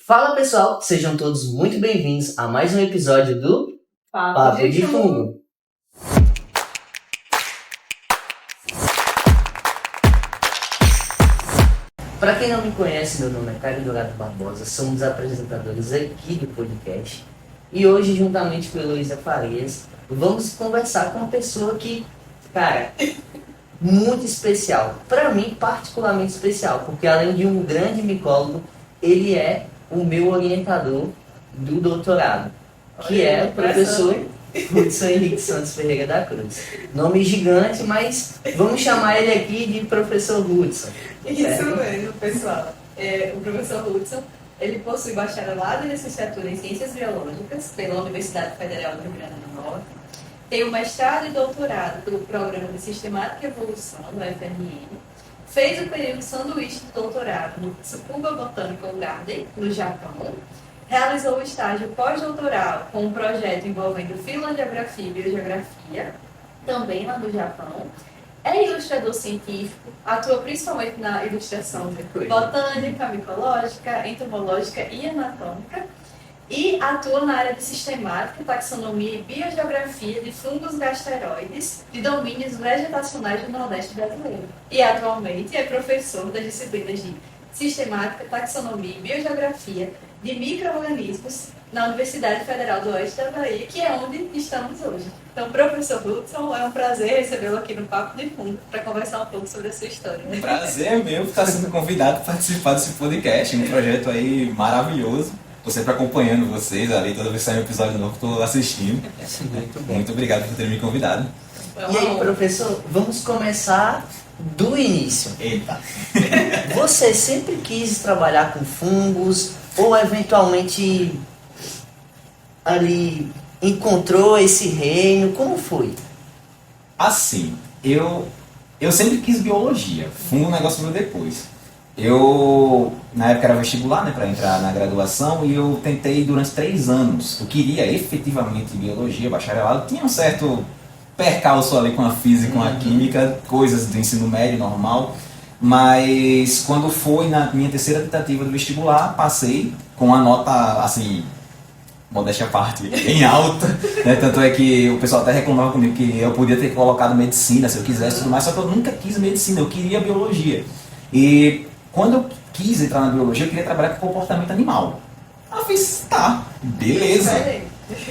Fala pessoal, sejam todos muito bem-vindos a mais um episódio do Papo de Fungo. Para quem não me conhece, meu nome é Caio Dourado Barbosa, sou um dos apresentadores aqui do podcast e hoje, juntamente com Heloísa Farias, vamos conversar com uma pessoa que, cara, muito especial, para mim particularmente especial, porque além de um grande micólogo, ele é o meu orientador do doutorado, que é o professor Hudson Henrique Santos Ferreira da Cruz. Nome gigante, mas vamos chamar ele aqui de professor Hudson. Isso mesmo, pessoal. O professor Hudson, ele possui bacharelado e licenciatura em Ciências Biológicas pela Universidade Federal do Rio Grande do Norte. Tem o mestrado e doutorado pelo Programa de Sistemática e Evolução da UFRN. Fez o período sanduíche de doutorado no Tsukuba Botanical Garden, no Japão. Realizou o estágio pós-doutoral com um projeto envolvendo filogeografia e biogeografia, também lá no Japão. É ilustrador científico, atua principalmente na ilustração botânica, micológica, entomológica e anatômica. E atua na área de sistemática, taxonomia e biogeografia de fungos gasteroides de domínios vegetacionais do Nordeste brasileiro. E atualmente é professor das disciplinas de sistemática, taxonomia e biogeografia de micro-organismos na Universidade Federal do Oeste da Bahia, que é onde estamos hoje. Então, professor Hudson, é um prazer recebê-lo aqui no Papo de Fundo para conversar um pouco sobre a sua história. Um prazer é meu estar sendo convidado para participar desse podcast, um projeto aí maravilhoso. Estou sempre acompanhando vocês ali, toda vez que sai um episódio novo, estou assistindo. Muito obrigado por ter me convidado. E aí, professor, vamos começar do início. Eita! Você sempre quis trabalhar com fungos ou eventualmente ali encontrou esse reino? Como foi? Assim, eu sempre quis biologia. Fungo um negócio meu depois. Eu, na época era vestibular, né, para entrar na graduação, e eu tentei durante 3 anos. Eu queria efetivamente biologia, bacharelado. Tinha um certo percalço ali com a física, com a química, coisas do ensino médio normal. Mas quando foi na minha terceira tentativa do vestibular, passei com a nota, assim, modéstia à parte, em alta, né? Tanto é que o pessoal até reclamava comigo que eu podia ter colocado medicina se eu quisesse e tudo mais, só que eu nunca quis medicina, eu queria biologia. E quando eu quis entrar na biologia, eu queria trabalhar com comportamento animal. Aí eu fiz, tá, beleza.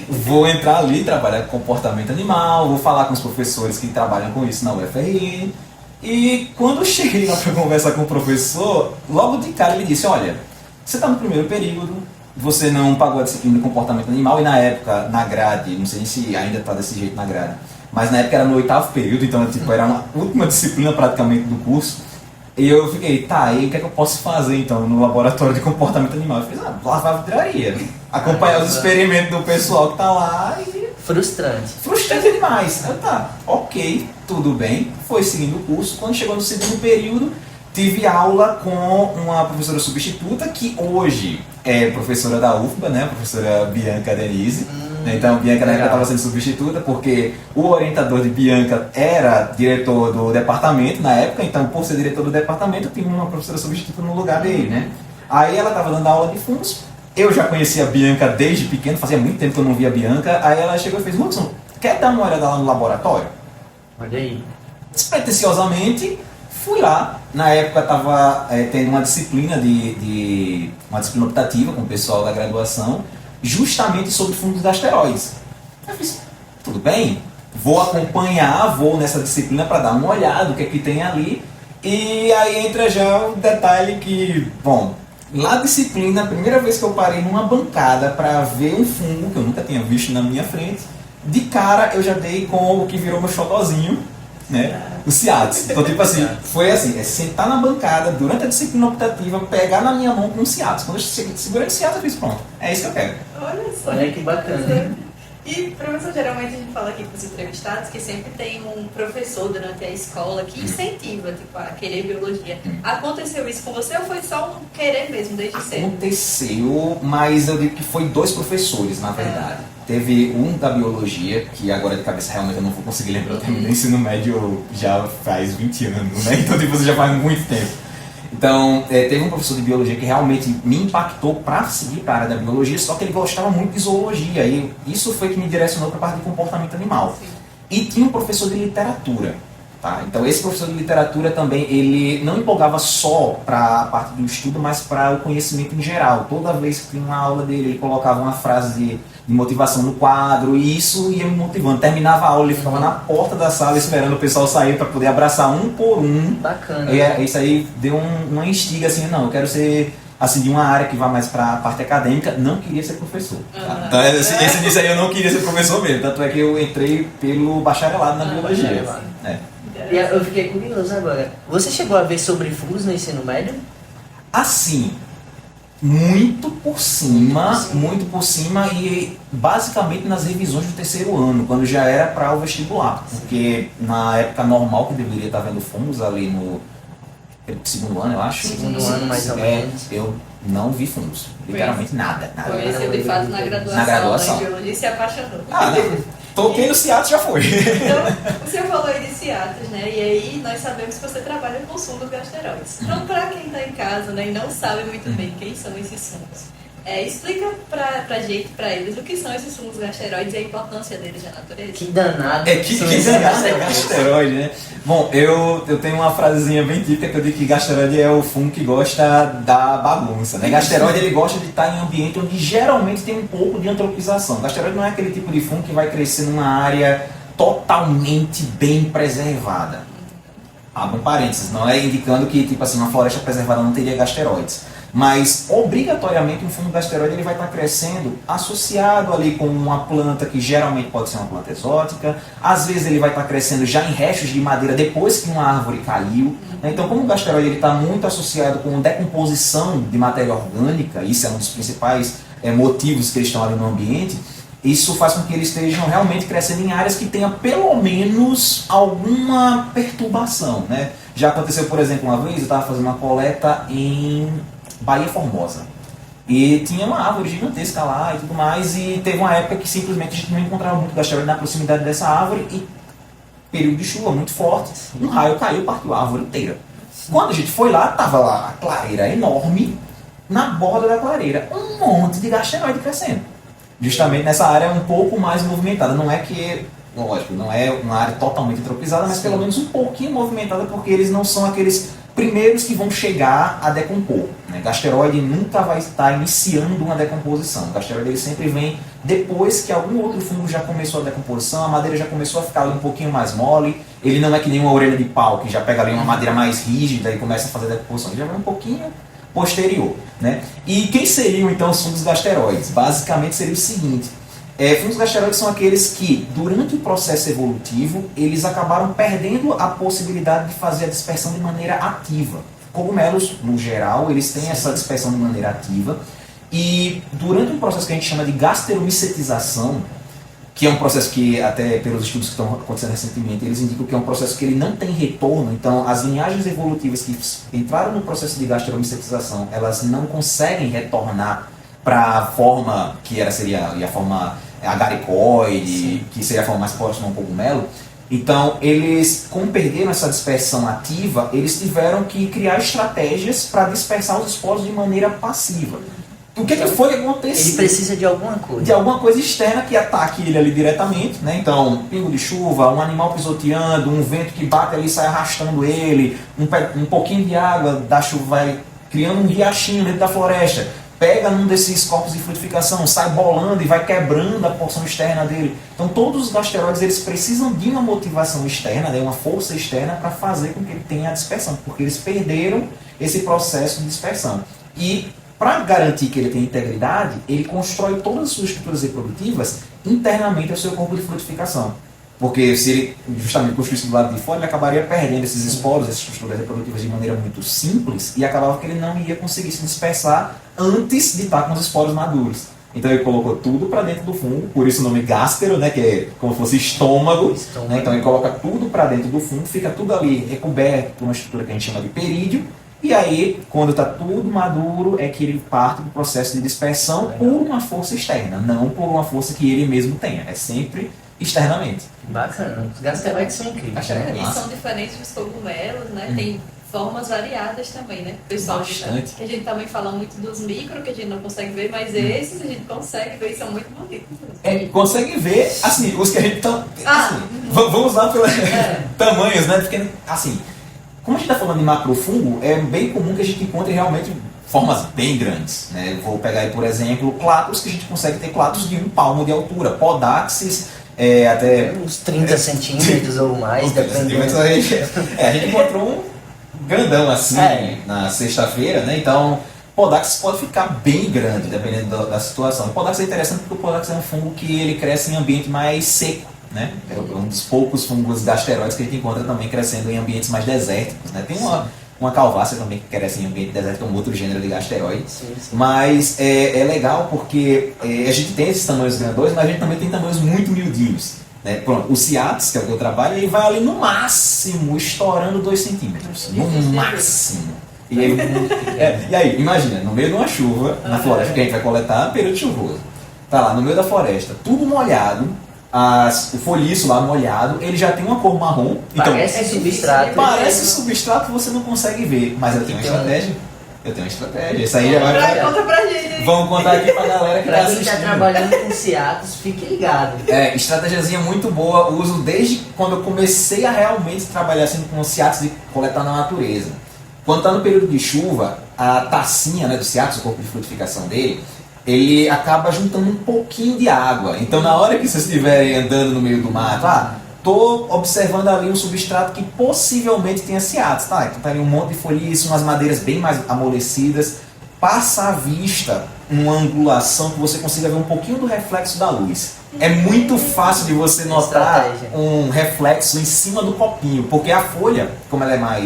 Vou entrar ali, trabalhar com comportamento animal, vou falar com os professores que trabalham com isso na UFRN. E quando eu cheguei lá para conversar com o professor, logo de cara ele disse, olha, você está no primeiro período, você não pagou a disciplina de comportamento animal, e na época, na grade, não sei se ainda está desse jeito na grade, mas na época era no 8º período, então tipo, era uma última disciplina praticamente do curso. E eu fiquei, tá, e o que é que eu posso fazer então no laboratório de comportamento animal? Eu fiz, lavar vidraria, acompanhar os experimentos do pessoal que tá lá e... Frustrante demais. Eu, tá, ok, tudo bem, foi seguindo o curso. Quando chegou no segundo período, tive aula com uma professora substituta, que hoje é professora da UFBA, né, a professora Bianca Denise. Então, Bianca na época estava sendo substituta, porque o orientador de Bianca era diretor do departamento na época, então, por ser diretor do departamento, eu tinha uma professora substituta no lugar dele, né? Aí ela estava dando aula de fungos, eu já conhecia a Bianca desde pequeno, fazia muito tempo que eu não via a Bianca, aí ela chegou e fez, Hudson, quer dar uma olhada lá no laboratório? Olha aí. Despretensiosamente, fui lá. Na época estava tendo uma disciplina uma disciplina optativa com o pessoal da graduação, justamente sobre fungos gasteroides. Eu fiz, tudo bem, vou acompanhar, vou nessa disciplina para dar uma olhada, o que é que tem ali. E aí entra já o detalhe que, bom, na disciplina, a primeira vez que eu parei numa bancada para ver um fungo, que eu nunca tinha visto na minha frente, de cara eu já dei com o que virou meu xodozinho, né? O Cialis. Então, tipo assim, foi assim, sentar na bancada durante a disciplina optativa, pegar na minha mão com um Cialis. Quando eu segurei o Cialis, eu fiz, pronto, é isso que eu quero. Olha só. Olha que bacana. E, professor, geralmente a gente fala aqui com os entrevistados que sempre tem um professor durante a escola que incentiva, tipo, a querer biologia. Aconteceu isso com você ou foi só um querer mesmo, desde cedo? Aconteceu, mas eu digo que foi 2 professores, na verdade. Teve um da biologia, que agora de cabeça realmente eu não vou conseguir lembrar, eu terminei o ensino médio já faz 20 anos, né? Então tipo, já faz muito tempo. Então, teve um professor de biologia que realmente me impactou para seguir para a área da biologia, só que ele gostava muito de zoologia, e isso foi que me direcionou para a parte de comportamento animal. Sim. E tinha um professor de literatura. Tá? Então, esse professor de literatura também, ele não empolgava só para a parte do estudo, mas para o conhecimento em geral. Toda vez que tinha uma aula dele, ele colocava uma frase de motivação no quadro, e isso ia me motivando. Terminava a aula, ele ficava na porta da sala esperando o pessoal sair para poder abraçar um por um. Bacana. E isso aí deu uma instiga assim, não, eu quero ser assim, de uma área que vá mais para a parte acadêmica, não queria ser professor. Tá? Então, esse disso aí eu não queria ser professor mesmo, tanto é que eu entrei pelo bacharelado na biologia. E eu fiquei curioso agora. Você chegou a ver sobre fungos no ensino médio? Assim, muito por cima e basicamente nas revisões do terceiro ano, quando já era para o vestibular. Porque na época normal que deveria estar vendo fungos ali no segundo ano, eu acho. Segundo ano, mais ou menos. Eu não vi fungos. Literalmente nada. Conheceu de fato na graduação. Né, biologia e se apaixonou. Toquei no Ciatos, já foi. Então, você falou aí de Ciatos, né? E aí nós sabemos que você trabalha com fungos gasteróides. Então, para quem está em casa, né, e não sabe muito bem quem são esses fungos, explica pra gente, pra eles, o que são esses fungos gasteróides e a importância deles na natureza. Que danado. Que danado é gasteróide, né? Bom, eu tenho uma frasezinha bem típica que eu digo que gasteróide é o fungo que gosta da bagunça, né? Gasteróide, ele gosta de estar em ambiente onde geralmente tem um pouco de antropização. Gasteróide não é aquele tipo de fungo que vai crescer numa área totalmente bem preservada. Abra um parênteses, não é indicando que tipo assim, uma floresta preservada não teria gasteróides. Mas, obrigatoriamente, um fungo gasteróide ele vai estar crescendo associado ali com uma planta que geralmente pode ser uma planta exótica. Às vezes ele vai estar crescendo já em restos de madeira depois que uma árvore caiu. Então, como o gasteróide está muito associado com decomposição de matéria orgânica, isso é um dos principais motivos que eles estão ali no ambiente, isso faz com que eles estejam realmente crescendo em áreas que tenha pelo menos alguma perturbação, né? Já aconteceu, por exemplo, uma vez, eu estava fazendo uma coleta em Bahia Formosa. E tinha uma árvore gigantesca lá e tudo mais, e teve uma época que simplesmente a gente não encontrava muito gasteróide na proximidade dessa árvore, e período de chuva muito forte, um raio caiu e partiu a árvore inteira. Quando a gente foi lá, estava lá a clareira enorme, na borda da clareira, um monte de gasteróide crescendo. Justamente nessa área um pouco mais movimentada. Não é que, lógico, não é uma área totalmente antropizada, mas pelo menos um pouquinho movimentada, porque eles não são aqueles primeiros que vão chegar a decompor. Né? Gasteróide nunca vai estar iniciando uma decomposição. O gasteróide ele sempre vem depois que algum outro fungo já começou a decomposição, a madeira já começou a ficar ali um pouquinho mais mole. Ele não é que nem uma orelha de pau, que já pega ali uma madeira mais rígida e começa a fazer decomposição. Ele já vai um pouquinho posterior. Né? E quem seriam então os fungos gasteróides? Basicamente seria o seguinte: fungos gasteróides são aqueles que, durante o processo evolutivo, eles acabaram perdendo a possibilidade de fazer a dispersão de maneira ativa. Cogumelos, no geral, eles têm essa dispersão de maneira ativa, e durante um processo que a gente chama de gasteromicetização, que é um processo que, até pelos estudos que estão acontecendo recentemente, eles indicam que é um processo que ele não tem retorno. Então, as linhagens evolutivas que entraram no processo de gasteromicetização, elas não conseguem retornar para a forma que seria a forma agaricoide, que seria a forma mais próxima a um cogumelo. Então, eles, como perderam essa dispersão ativa, eles tiveram que criar estratégias para dispersar os esporos de maneira passiva. O que foi que aconteceu? Ele precisa de alguma coisa. De alguma coisa externa que ataque ele ali diretamente, né? Então, pingo de chuva, um animal pisoteando, um vento que bate ali e sai arrastando ele, um pouquinho de água da chuva vai criando um riachinho dentro da floresta, pega num desses corpos de frutificação, sai bolando e vai quebrando a porção externa dele. Então, todos os gasteróides eles precisam de uma motivação externa, né? Uma força externa para fazer com que ele tenha a dispersão, porque eles perderam esse processo de dispersão. E para garantir que ele tenha integridade, ele constrói todas as suas estruturas reprodutivas internamente ao seu corpo de frutificação. Porque se ele justamente construísse do lado de fora, ele acabaria perdendo esses esporos, essas estruturas reprodutivas de maneira muito simples, e acabava que ele não ia conseguir se dispersar antes de estar com os esporos maduros. Então ele colocou tudo para dentro do fungo, por isso o nome gástero, né, que é como se fosse estômago. Né? Então ele coloca tudo para dentro do fungo, fica tudo ali recoberto por uma estrutura que a gente chama de perídio. E aí, quando está tudo maduro, é que ele parte do processo de dispersão por uma força externa, não por uma força que ele mesmo tenha. É sempre externamente. Bacana. Os gasteróides são incríveis. E são diferentes dos cogumelos, né? Tem formas variadas também, né? Pessoal, Bastante. que a gente também fala muito dos micro, que a gente não consegue ver, mas esses a gente consegue ver e são muito bonitos. Consegue ver, assim, os que a gente tá. Ah. Assim, vamos lá pelos tamanhos, né? Porque, assim, como a gente está falando de macrofungo, é bem comum que a gente encontre realmente formas bem grandes, né? Eu vou pegar aí, por exemplo, clátulos, que a gente consegue ter clátulos de 1 palmo de altura, podaxis, até Uns 30 centímetros ou mais, uns 30 dependendo. centímetros. A gente encontrou um grandão assim na sexta-feira, né? Então, podaxis pode ficar bem grande, dependendo da situação. O podaxis é interessante porque o podaxis é um fungo que ele cresce em ambiente mais seco, né? É um dos poucos fungos gasteróides que a gente encontra também crescendo em ambientes mais desérticos, né? Tem uma calvácea também que cresce em ambiente desértico, um outro gênero de gasteróide. Sim. Mas é legal porque a gente tem esses tamanhos grandões, mas a gente também tem tamanhos muito miudinhos, né? Pronto, o Ciatis, que é o que eu trabalho, ele vai ali no máximo estourando 2 centímetros. No máximo. E aí, imagina, no meio de uma chuva, na floresta que a gente vai coletar, período chuvoso. Tá lá, no meio da floresta, tudo molhado, o folhiço lá molhado, ele já tem uma cor marrom. Parece Então, substrato. parece substrato, você não consegue ver, mas eu tenho uma estratégia. Isso aí já vai. Conta pra gente. Vamos contar aqui pra galera que Pra tá quem assistindo. está trabalhando com ciatos, fique ligado. Estratégiazinha muito boa, uso desde quando eu comecei a realmente trabalhar assim com ciatos de coletar na natureza. Quando está no período de chuva, a tacinha, né, do ciatos, o corpo de frutificação dele, ele acaba juntando um pouquinho de água. Então, na hora que vocês estiverem andando no meio do mato, tô observando ali um substrato que possivelmente tenha ciatos, tá? Então tá ali um monte de folhice, umas madeiras bem mais amolecidas. Passa à vista uma angulação que você consiga ver um pouquinho do reflexo da luz. É muito fácil de você notar um reflexo em cima do copinho, porque a folha, como ela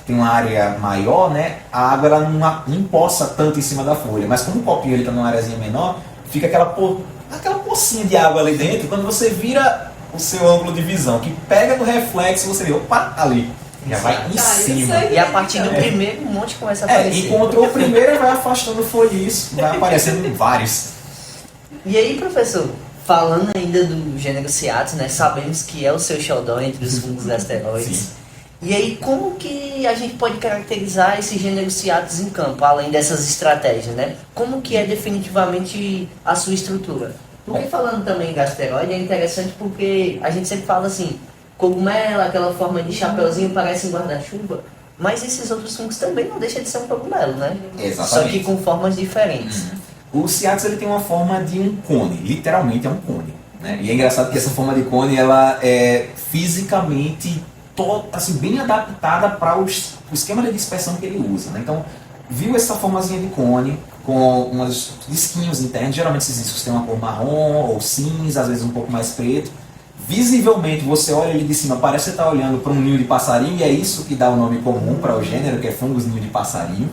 tem uma área maior, né? A água ela não empoça tanto em cima da folha, mas como o copinho ele está numa areazinha menor, fica aquela pocinha de água ali dentro. Quando você vira o seu ângulo de visão, que pega no reflexo, você vê, opa, ali. Já vai em cima. E a partir do primeiro, um monte começa a aparecer. Encontrou o primeiro e vai afastando o folhiço, vai aparecendo vários. E aí, professor, falando ainda do gênero Ciatis, né? Sabemos que é o seu xodó entre os fungos gasteróides. Sim. E aí, como que a gente pode caracterizar esse gênero Ciatis em campo, além dessas estratégias, né? Como que é definitivamente a sua estrutura? Porque falando também em gasteróide, é interessante porque a gente sempre fala assim, cogumelo, aquela forma de chapeuzinho parece um guarda-chuva, mas esses outros fungos também não deixam de ser um cogumelo, né? Exatamente. Só que com formas diferentes. O Ciatis ele tem uma forma de um cone, literalmente é um cone, né? E é engraçado que essa forma de cone ela é fisicamente assim, bem adaptada para o esquema de dispersão que ele usa, né? Então, viu essa formazinha de cone com umas disquinhos internos, geralmente esses discos têm uma cor marrom ou cinza, às vezes um pouco mais preto. Visivelmente, você olha ele de cima, parece que você está olhando para um ninho de passarinho, e é isso que dá o nome comum para o gênero, que é fungos ninho de passarinho,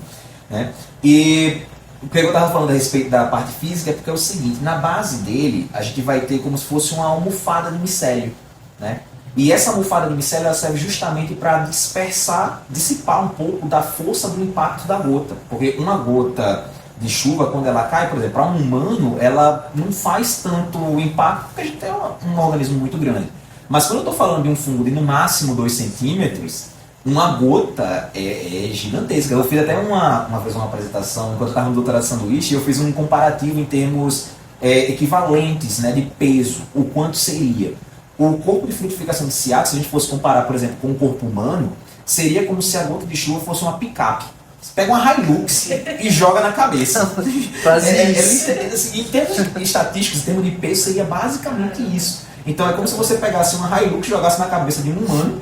né? E o que eu estava falando a respeito da parte física é porque é o seguinte, na base dele, a gente vai ter como se fosse uma almofada de micélio, né? E essa almofada de micélio ela serve justamente para dissipar um pouco da força do impacto da gota, porque uma gota de chuva, quando ela cai, por exemplo, para um humano, ela não faz tanto impacto, porque a gente tem um organismo muito grande. Mas quando eu estou falando de um fungo de no máximo 2 centímetros, uma gota é gigantesca. Eu fiz até uma vez uma apresentação, enquanto eu estava no doutorado de sanduíche, eu fiz um comparativo em termos equivalentes, né, de peso, o quanto seria. O corpo de frutificação de Ciatis, se a gente fosse comparar, por exemplo, com o corpo humano, seria como se a gota de chuva fosse uma picape. Você pega uma Hilux e joga na cabeça. Em termos estatísticos, em termos de peso, seria basicamente isso. Então é como se você pegasse uma Hilux e jogasse na cabeça de um humano.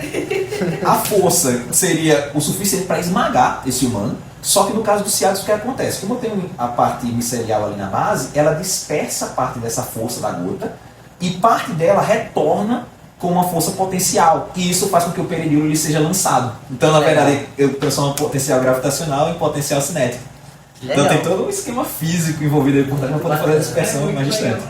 A força seria o suficiente para esmagar esse humano. Só que no caso do Ciatis, o que acontece? Como eu tenho a parte micelial ali na base, ela dispersa parte dessa força da gota e parte dela retorna com uma força potencial. E isso faz com que o peridilo ele seja lançado. Então, na verdade, eu transformo potencial gravitacional em potencial cinético. Então tem todo um esquema físico envolvido aí por trás para poder fazer a dispersão mais distante.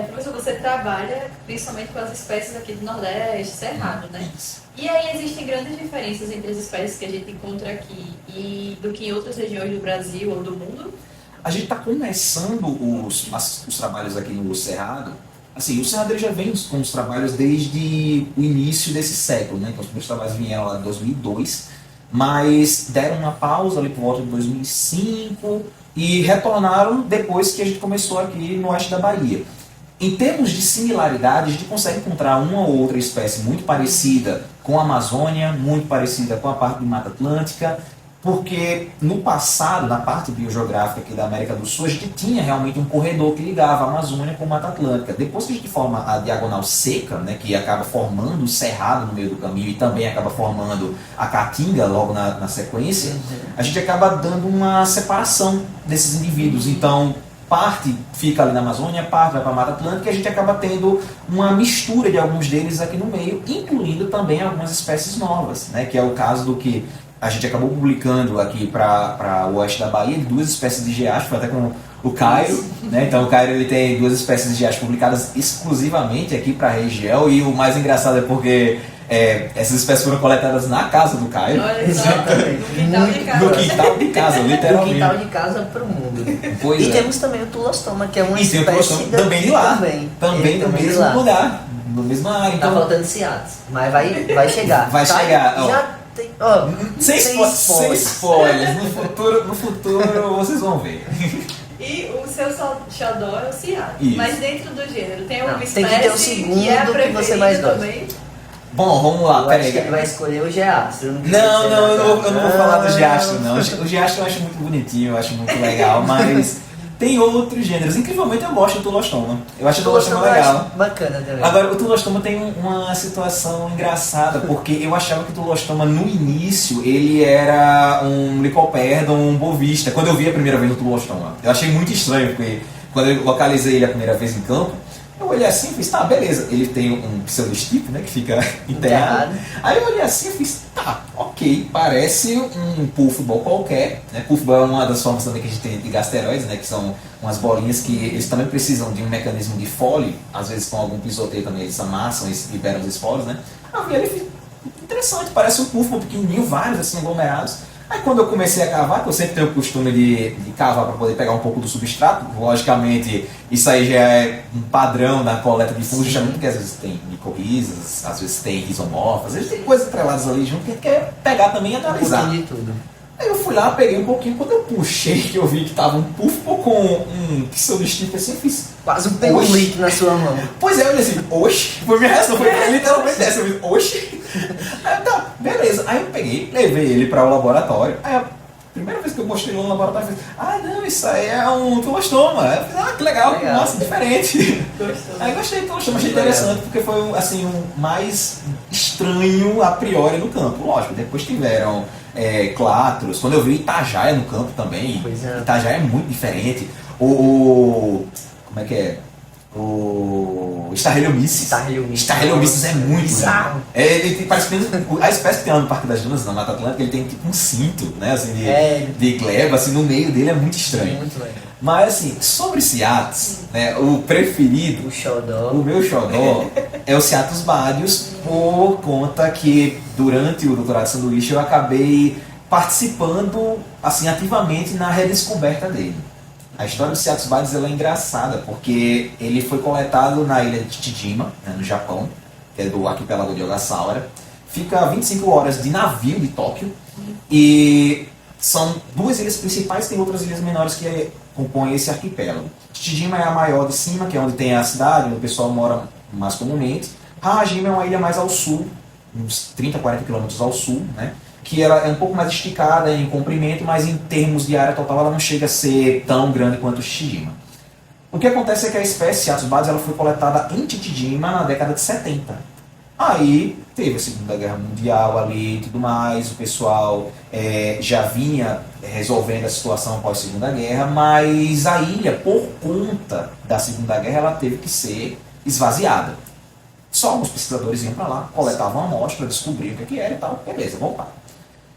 Professor, você trabalha principalmente com as espécies aqui do Nordeste, Cerrado, né? Isso. E aí existem grandes diferenças entre as espécies que a gente encontra aqui e do que em outras regiões do Brasil ou do mundo? A gente está começando os trabalhos aqui no Cerrado Assim, o Cerrado ele já vem com os trabalhos desde o início desse século, né? Então os primeiros trabalhos vieram lá em 2002, mas deram uma pausa ali por volta de 2005 e retornaram depois que a gente começou aqui no oeste da Bahia. Em termos de similaridade, a gente consegue encontrar uma ou outra espécie muito parecida com a Amazônia, muito parecida com a parte de Mata Atlântica, porque no passado, na parte biogeográfica aqui da América do Sul, a gente tinha realmente um corredor que ligava a Amazônia com a Mata Atlântica. Depois que a gente forma a diagonal seca, né, que acaba formando o cerrado no meio do caminho e também acaba formando a caatinga logo na sequência, a gente acaba dando uma separação desses indivíduos. Então, parte fica ali na Amazônia, parte vai para a Mata Atlântica, e a gente acaba tendo uma mistura de alguns deles aqui no meio, incluindo também algumas espécies novas, né, que é o caso do que a gente acabou publicando aqui para o oeste da Bahia, duas espécies de geastro, até com o Cairo, né? Então o Cairo ele tem duas espécies de geastro publicadas exclusivamente aqui para a região, e o mais engraçado é porque essas espécies foram coletadas na casa do Cairo. Olha só, no quintal de casa. No quintal de casa, literalmente. Do quintal de casa para o mundo. Pois e é. temos também o tulostoma, que é uma E tem o espécie tulostoma também de lá, também do de mesmo lá. lugar, do mesmo área. Tá Então, faltando Seattle, mas vai chegar. Vai Tá? chegar, ó. Já tem, ó, sem spoilers. No futuro vocês vão ver. E o seu xodó é o ciado. Isso. Mas dentro do gênero tem Não, uma tem espécie que ter o segundo que é a que você preferida mais gosta. também. Bom, vamos lá, eu acho que peraí. ele vai escolher o geastro. Não, eu não vou falar do geastro, não. O geastro eu acho muito bonitinho, eu acho muito legal, mas tem outros gêneros. Incrivelmente eu gosto do tulostoma. Eu acho o tulostoma legal. Bacana também. Agora, o tulostoma tem uma situação engraçada, porque eu achava que o tulostoma, no início, ele era um licoperdon, um bovista. Quando eu vi a primeira vez o tulostoma, eu achei muito estranho, porque quando eu localizei ele a primeira vez em campo, eu olhei assim e fiz, tá, beleza. Ele tem um pseudostipo, né, que fica enterrado. Aí eu olhei assim e fiz, tá, ok, parece um puffball qualquer, né? Puffball é uma das formas também que a gente tem de gasteroides, né, que são umas bolinhas que eles também precisam de um mecanismo de fole, às vezes com algum pisoteio também eles amassam e liberam os esporos, né? Aí eu vi ele e fiz, interessante, parece um puffball pequenininho, vários assim aglomerados. Aí quando eu comecei a cavar, que eu sempre tenho o costume de cavar para poder pegar um pouco do substrato, logicamente isso aí já é um padrão na coleta de fungos, justamente porque às vezes tem micorrizas, às vezes tem rizomorfas, às vezes tem coisas atreladas ali junto que a gente quer pegar também e analisar. Um pouquinho de tudo. Aí eu fui lá, peguei um pouquinho, quando eu puxei, que eu vi que tava um puffball com um pseudostipo assim, eu fiz... Quase um pelurique na sua mão. Pois é, eu olhei assim, oxe, foi minha reação, foi literalmente essa, eu fiz, oxe. Aí tá, beleza. Aí eu peguei, levei ele para o laboratório. Aí a primeira vez que eu mostrei ele no laboratório, eu fiz, não, isso aí é um tulostoma. Aí eu fiz, que legal, nossa, diferente. Gostou. Aí eu gostei do tulostoma, achei interessante, porque foi assim, o mais estranho a priori no campo. Lógico, depois tiveram clatros, quando eu vi Itajaia no campo também, Itajaia é muito diferente. Como é que é? O Starreliomyces. Starreliomyces é muito bizarro. Ele parece que a espécie que tem lá no Parque das Dunas, na Mata Atlântica, ele tem tipo um cinto, né, assim, de gleba, assim, no meio dele é muito estranho. Muito legal. Mas assim, sobre Ciatus, né, o preferido, o meu xodó, é o Ciatus badius, por conta que durante o doutorado de sanduíche eu acabei participando assim, ativamente na redescoberta dele. A história do Ciatus badius ela é engraçada, porque ele foi coletado na ilha de Chichijima, né, no Japão, que é do arquipélago de Ogasawara. Fica a 25 horas de navio de Tóquio, e são duas ilhas principais, tem outras ilhas menores que compõem esse arquipélago. Chichijima é a maior de cima, que é onde tem a cidade, onde o pessoal mora mais comumente. Hajime é uma ilha mais ao sul, uns 30, 40 quilômetros ao sul, né? Que ela é um pouco mais esticada em comprimento, mas em termos de área total ela não chega a ser tão grande quanto o Chichijima. O que acontece é que a espécie Ciatus badius ela foi coletada em Chichijima na década de 70. Aí teve a Segunda Guerra Mundial ali e tudo mais, o pessoal já vinha resolvendo a situação após a Segunda Guerra, mas a ilha, por conta da Segunda Guerra, ela teve que ser esvaziada. Só alguns pesquisadores iam para lá, coletavam a amostra, descobriam o que era e tal, beleza, vamos lá.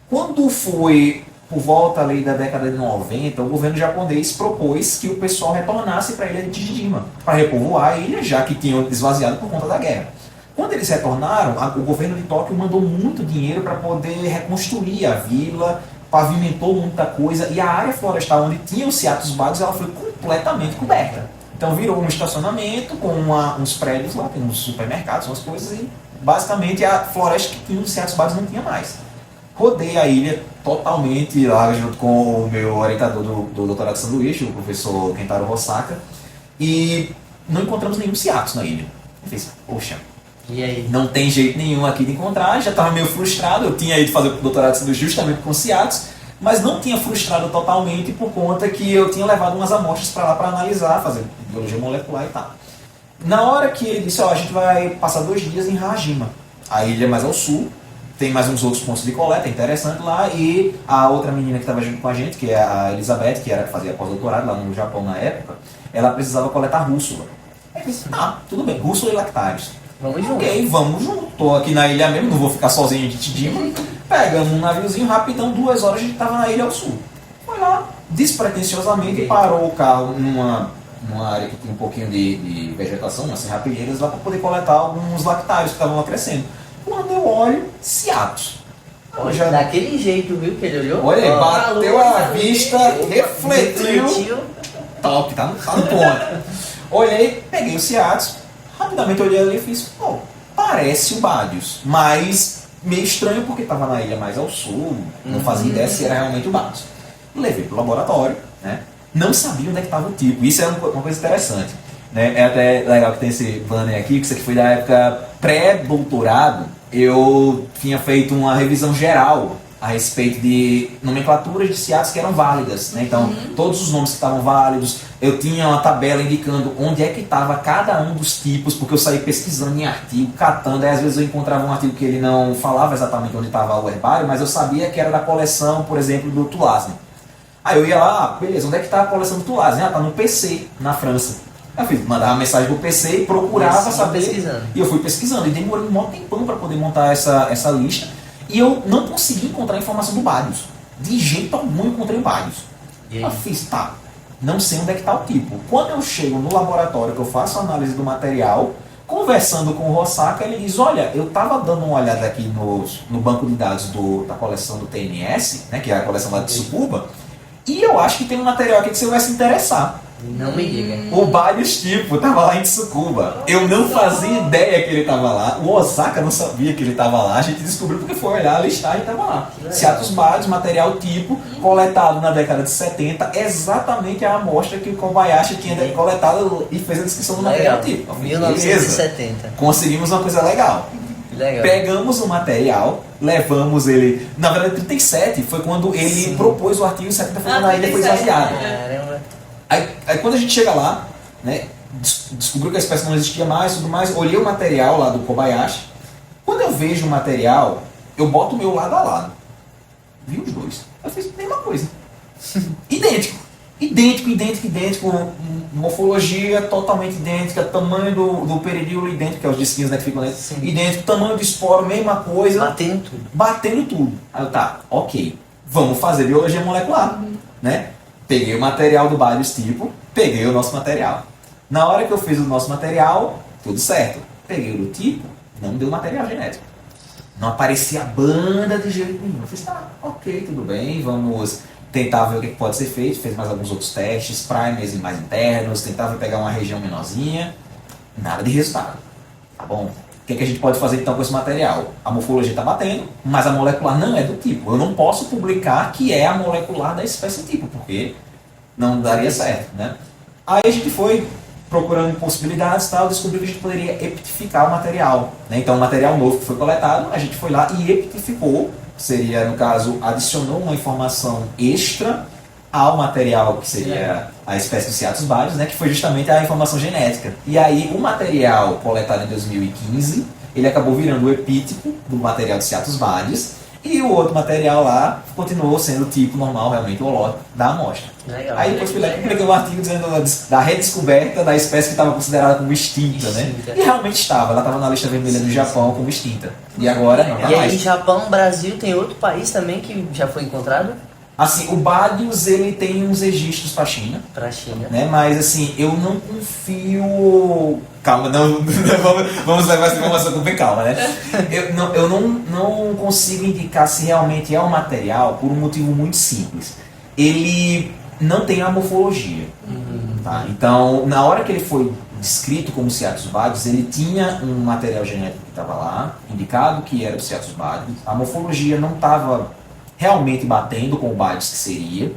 Quando foi por volta ali da década de 90, o governo japonês propôs que o pessoal retornasse para a ilha de Chichijima, para repovoar a ilha, já que tinham esvaziado por conta da guerra. Quando eles retornaram, o governo de Tóquio mandou muito dinheiro para poder reconstruir a vila, pavimentou muita coisa, e a área florestal onde tinha o Ciatus badius ela foi completamente coberta. Então virou um estacionamento com uns prédios lá, tem uns supermercados, umas coisas, e basicamente a floresta que tinha os Seatos Badios não tinha mais. Rodei a ilha totalmente lá junto com o meu orientador do doutorado de sanduíche, o professor Kentaro Hosaka, e não encontramos nenhum Seatos na ilha. Eu fiz, poxa, E aí? não tem jeito nenhum aqui de encontrar, já estava meio frustrado, eu tinha ido fazer o doutorado de sanduíche justamente com Seatos, mas não tinha frustrado totalmente por conta que eu tinha levado umas amostras para lá para analisar, fazer biologia molecular e tal. Na hora que ele disse, ó, a gente vai passar 2 dias em Hajima, a ilha mais ao sul, tem mais uns outros pontos de coleta, é interessante lá, e a outra menina que estava junto com a gente, que é a Elizabeth, que era que fazia pós-doutorado lá no Japão na época, ela precisava coletar rússula. Aí eu disse, tudo bem, rússula e lactários. Vamos junto. Ok, vamos junto. Tô aqui na ilha mesmo, não vou ficar sozinho de Tidima. Pegamos um naviozinho, rapidão, 2 horas a gente tava na ilha ao sul. Foi lá, despretensiosamente, parou o carro numa área que tinha um pouquinho de vegetação, umas serrapilheiras lá, para poder coletar alguns lactários que estavam lá crescendo. Quando eu olho, Seatos. Olha, daquele jeito, viu, que ele olhou? Olha, Ó, bateu a vista, refletiu. refletiu. Top, tá no ponto. Olhei, peguei o Seatos, rapidamente olhei ali e fiz, pô, parece o Badius, mas meio estranho porque estava na ilha mais ao sul, não fazia ideia se era realmente o Badius. Levei pro laboratório, né? Não sabia onde é que estava o tipo, isso é uma coisa interessante. Né? É até legal que tem esse banner aqui, que isso aqui foi da época pré-doutorado. Eu tinha feito uma revisão geral a respeito de nomenclaturas de Seatos que eram válidas. Né? Então, todos os nomes que estavam válidos, eu tinha uma tabela indicando onde é que estava cada um dos tipos, porque eu saí pesquisando em artigo, catando, aí às vezes eu encontrava um artigo que ele não falava exatamente onde estava o herbário, mas eu sabia que era da coleção, por exemplo, do Tulasne. Aí eu ia lá, beleza, onde é que está a coleção do Tulasne? Está no PC, na França. Eu fiz, mandava mensagem pro PC e procurava saber. E eu fui pesquisando. E demorei um maior tempão para poder montar essa lista. E eu não consegui encontrar informação do Badius. De jeito algum eu encontrei o Badius. Eu fiz, não sei onde é que está o tipo. Quando eu chego no laboratório, que eu faço a análise do material, conversando com o Hosaka, ele diz, olha, eu estava dando uma olhada aqui no banco de dados da coleção do TNS, né, que é a coleção lá de Tsukuba, e eu acho que tem um material aqui que você vai se interessar. Não me diga. O Badius tipo tava lá em Tsukuba. Eu não fazia ideia que ele estava lá. O Osaka não sabia que ele estava lá. A gente descobriu porque foi olhar a listagem e estava lá. Seatos Badius, material tipo, coletado na década de 70, exatamente a amostra que o Kobayashi tinha coletado e fez a descrição do material tipo. 1970. Conseguimos uma coisa legal. Legal. Pegamos o material, levamos ele. Na verdade, 37 foi quando ele propôs o artigo 70 foi quando a ilha foi esvaziada. Caramba. Aí quando a gente chega lá, né, descobriu que a espécie não existia mais, tudo mais, olhei o material lá do Kobayashi. Quando eu vejo o material, eu boto o meu lado a lado. Vi os dois. Eu fiz a mesma coisa. Idêntico. Idêntico. Morfologia totalmente idêntica, tamanho do peridíolo idêntico, que é os disquinhos, né, que ficam dentro. Idêntico, tamanho do esporo, mesma coisa. Batendo tudo. Aí eu, ok. Vamos fazer biologia molecular, né? Peguei o material do Badius tipo, peguei o nosso material. Na hora que eu fiz o nosso material, tudo certo. Peguei o do tipo, não deu material genético. Não aparecia a banda de jeito nenhum. Eu fiz, ok, tudo bem, vamos tentar ver o que pode ser feito. Fez mais alguns outros testes, primers mais internos, tentava pegar uma região menorzinha. Nada de resultado. Tá bom? O que a gente pode fazer então com esse material? A morfologia está batendo, mas a molecular não é do tipo. Eu não posso publicar que é a molecular da espécie tipo, porque não daria certo, né? Aí a gente foi procurando possibilidades e tal, descobriu que a gente poderia epitificar o material. Né? Então o material novo que foi coletado, a gente foi lá e epitificou, seria, no caso, adicionou uma informação extra ao material que seria a espécie do Seatos Badius, né, que foi justamente a informação genética. E aí o material coletado em 2015, ele acabou virando o epítipo do material do Seatos Badius, e o outro material lá continuou sendo o tipo normal, realmente, o holotipo da amostra. Legal. Aí depois publiquei um artigo dizendo da redescoberta da espécie que estava considerada como extinta, né? E realmente estava, ela estava na lista vermelha do Japão como extinta. E agora não, tá E aí, mais. Japão, Brasil, tem outro país também que já foi encontrado? Assim, o Badius, ele tem uns registros para a China. Pra China. Né? Mas assim, eu não confio. Calma, não, vamos levar essa informação com bem calma, né? Eu não consigo indicar se realmente é um material por um motivo muito simples. Ele não tem a morfologia. Tá? Então, na hora que ele foi descrito como Ciatus badius, ele tinha um material genético que estava lá, indicado que era o Ciatus badius. A morfologia não estava realmente batendo com o badius que seria.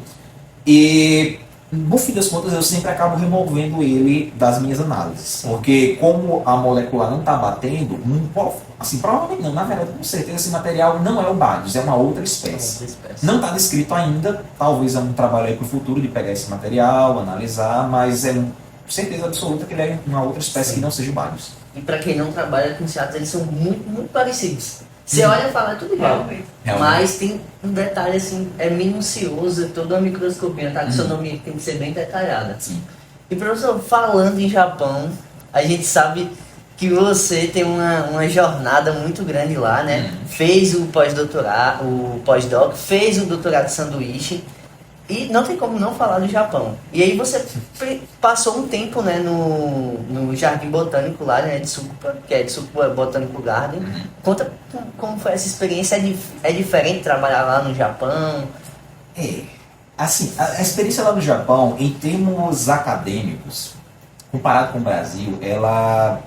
E, no fim das contas, eu sempre acabo removendo ele das minhas análises. Porque, como a molecular não está batendo, assim, provavelmente não, na verdade, com certeza, esse material não é o badius, é uma outra espécie. Não está descrito ainda, talvez é um trabalho aí para o futuro de pegar esse material, analisar, mas é certeza absoluta que ele é uma outra espécie que não seja o badius. E para quem não trabalha com Ciatus, eles são muito, muito parecidos. Você olha e fala, é tudo igual. Realmente. Mas tem um detalhe assim, é minucioso, toda a microscopia, a taxonomia tem que ser bem detalhada. Sim. E professor, falando em Japão, a gente sabe que você tem uma jornada muito grande lá, né? Fez o pós-doutorado, o pós-doc, fez o doutorado de sanduíche. E não tem como não falar do Japão. E aí você passou um tempo, né, no Jardim Botânico lá, né, de Tsukuba, que é de Tsukuba Botanical Garden. Conta como foi essa experiência. É diferente trabalhar lá no Japão? Assim, a experiência lá no Japão, em termos acadêmicos, comparado com o Brasil, ela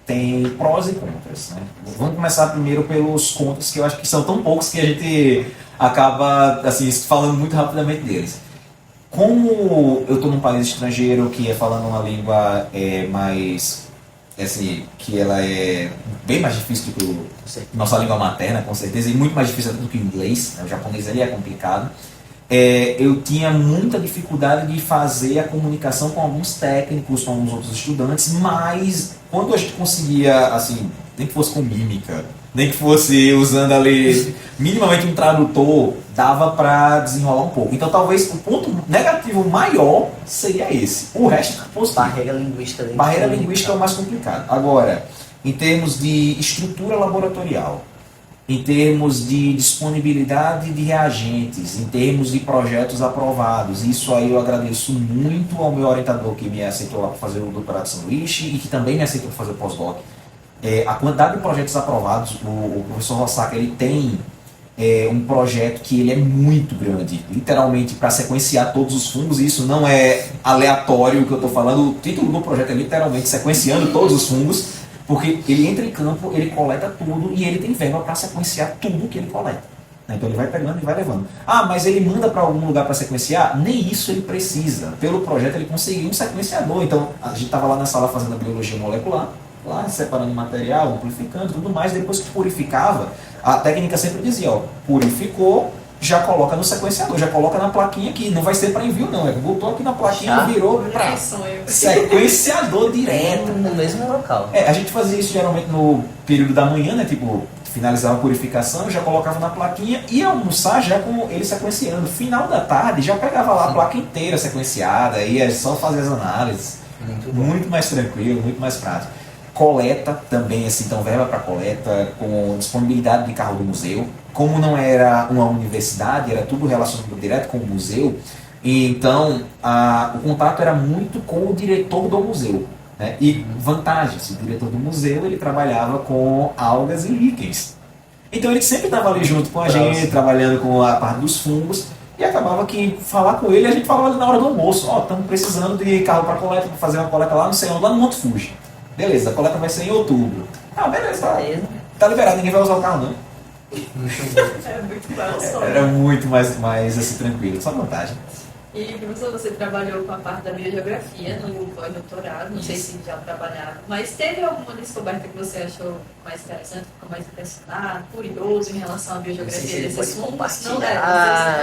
tem prós e contras, né? Vamos começar primeiro pelos contras, que eu acho que são tão poucos que a gente acaba assim, falando muito rapidamente deles. Como eu estou num país estrangeiro que é falando uma língua mais, assim, que ela é bem mais difícil do que a nossa língua materna, com certeza, e muito mais difícil do que o inglês, né? O japonês ali é complicado. Eu tinha muita dificuldade de fazer a comunicação com alguns técnicos, com alguns outros estudantes, mas quando a gente conseguia, assim, nem que fosse com mímica, nem que fosse usando ali minimamente um tradutor, dava para desenrolar um pouco. Então talvez o ponto negativo maior seria esse. O resto é positivo. Barreira linguística. Barreira linguística é o mais complicado. Agora, em termos de estrutura laboratorial, em termos de disponibilidade de reagentes, em termos de projetos aprovados, isso aí eu agradeço muito ao meu orientador que me aceitou lá para fazer o doutorado de sanduíche e que também me aceitou para fazer o pós-doc. A quantidade de projetos aprovados, o professor Rossaca, ele tem um projeto que ele é muito grande, literalmente para sequenciar todos os fungos, e isso não é aleatório o que eu estou falando, o título do projeto é literalmente sequenciando todos os fungos, porque ele entra em campo, ele coleta tudo e ele tem verba para sequenciar tudo que ele coleta. Então ele vai pegando e vai levando. Ah, mas ele manda para algum lugar para sequenciar? Nem isso ele precisa. Pelo projeto ele conseguiu um sequenciador. Então a gente estava lá na sala fazendo a biologia molecular, lá separando material, amplificando tudo mais. Depois que purificava, a técnica sempre dizia, ó, purificou, já coloca no sequenciador, já coloca na plaquinha aqui. Não vai ser para envio não, botou aqui na plaquinha e virou para sequenciador direto. No mesmo local. A gente fazia isso geralmente no período da manhã, né? Tipo, finalizava a purificação, já colocava na plaquinha e almoçar já com ele sequenciando. Final da tarde já pegava lá a placa inteira sequenciada, ia só fazer as análises. Muito mais tranquilo, muito mais prático. Coleta também, assim, então verba para coleta, com disponibilidade de carro do museu. Como não era uma universidade, era tudo relacionado direto com o museu, então o contato era muito com o diretor do museu. Né? E vantagens, o diretor do museu ele trabalhava com algas e líquens. Então ele sempre estava ali junto com a gente, trabalhando com a parte dos fungos, e acabava que falar com ele, a gente falava na hora do almoço, estamos precisando de carro para coleta, para fazer uma coleta lá, não sei onde, lá no Monte Fuji. Beleza, a coleta vai ser em outubro. Beleza, tá liberado, ninguém vai usar o carro não. É muito bom. Era muito mais assim, tranquilo, só vantagem. E, professor, você trabalhou com a parte da biogeografia no pós-doutorado, não sei se já trabalhava, mas teve alguma descoberta que você achou mais interessante, ficou mais impressionado, curioso em relação à biogeografia desses fungos? Não deve.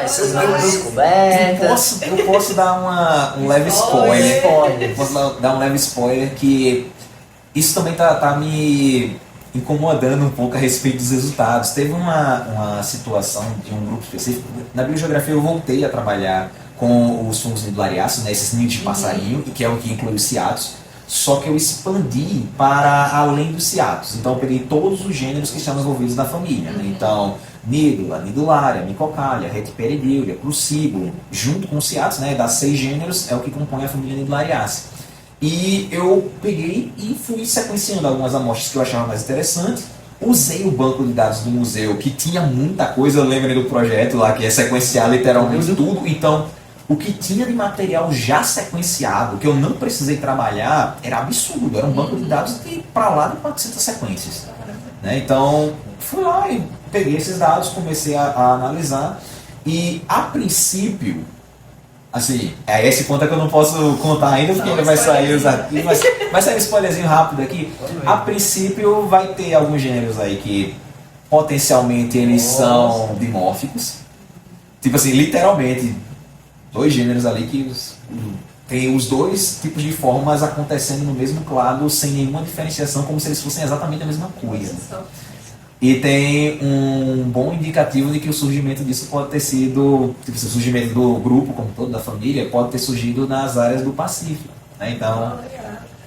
Essas descobertas. Eu posso dar um leve spoiler. Posso dar um leve spoiler que isso também tá me incomodando um pouco a respeito dos resultados. Teve uma situação de um grupo específico. Na biogeografia eu voltei a trabalhar com os fungos nidulariáceos, né, esses ninhos de passarinho, e que é o que inclui os ciatos, só que eu expandi para além dos ciatos. Então eu peguei todos os gêneros que estão envolvidos na família. Né? Então, nídula, nidulária, micocália, retiperidíurea, crucíbulo, junto com os ciatos, né, das 6 gêneros, é o que compõe a família nidulariácea. E eu peguei e fui sequenciando algumas amostras que eu achava mais interessantes. Usei o banco de dados do museu, que tinha muita coisa, eu lembro do projeto lá, que é sequenciar literalmente tudo. Então, O que tinha de material já sequenciado, que eu não precisei trabalhar, era absurdo. Era um banco de dados de para lá de 400 sequências. Né? Então, fui lá e peguei esses dados, comecei a analisar. E, a princípio, assim, é esse ponto que eu não posso contar ainda, porque ainda vai sair os arquivos, mas vai sair um spoilerzinho rápido aqui. A princípio, vai ter alguns gêneros aí que, potencialmente, eles são dimórficos. Tipo assim, literalmente, 2 gêneros ali que tem os 2 tipos de formas acontecendo no mesmo clado, sem nenhuma diferenciação, como se eles fossem exatamente a mesma coisa. E tem um bom indicativo de que o surgimento disso pode ter sido, tipo, o surgimento do grupo como todo, da família, pode ter surgido nas áreas do Pacífico. Né? Então,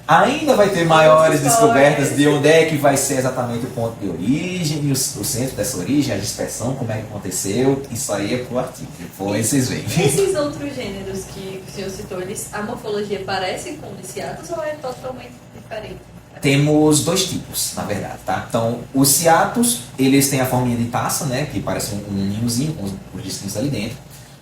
ainda vai ter maiores descobertas de onde é que vai ser exatamente o ponto de origem, o centro dessa origem, a dispersão, como é que aconteceu. Isso aí é pro artigo, depois vocês veem. Esses outros gêneros que o senhor citou, a morfologia parece com os ciatos ou é totalmente diferente? Temos 2 tipos, na verdade, tá? Então, os ciatos, eles têm a forminha de taça, né? Que parece um ninhozinho com os disquinhos ali dentro.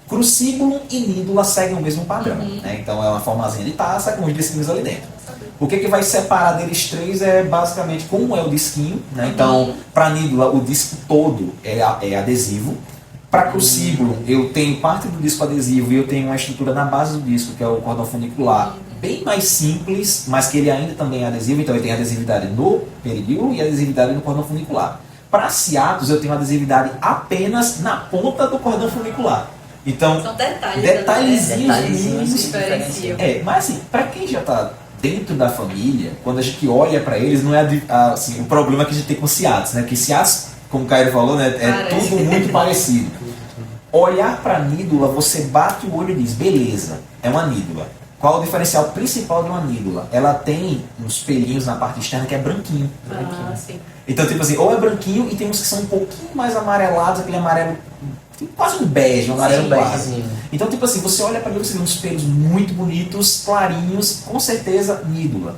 Crucíbulo e nídula seguem o mesmo padrão, né? Então, é uma formazinha de taça com os disquinhos ali dentro. O que vai separar deles 3 é basicamente como é o disquinho, né? Então, para nídula, o disco todo é adesivo. Para crucíbulo, eu tenho parte do disco adesivo e eu tenho uma estrutura na base do disco, que é o cordão funicular, bem mais simples, mas que ele ainda também é adesivo, então ele tem adesividade no peridíolo e adesividade no cordão funicular. Para ciatos, eu tenho adesividade apenas na ponta do cordão funicular. Então, são detalhezinhos mínimos diferenciam. Mas assim, para quem já está dentro da família, quando a gente olha para eles, não é assim, o problema que a gente tem com ciatos, né? Porque ciatos, como o Caio falou, né, é tudo muito parecido. Olhar para a nídula, você bate o olho e diz, beleza, é uma nídula. Qual o diferencial principal de uma nídula? Ela tem uns pelinhos na parte externa que é branquinho. Sim. Então, tipo assim, ou é branquinho e tem uns que são um pouquinho mais amarelados, aquele amarelo, quase um bege, um amarelo bege. Então, tipo assim, você olha para ele, você vê uns pelos muito bonitos, clarinhos, com certeza nídula.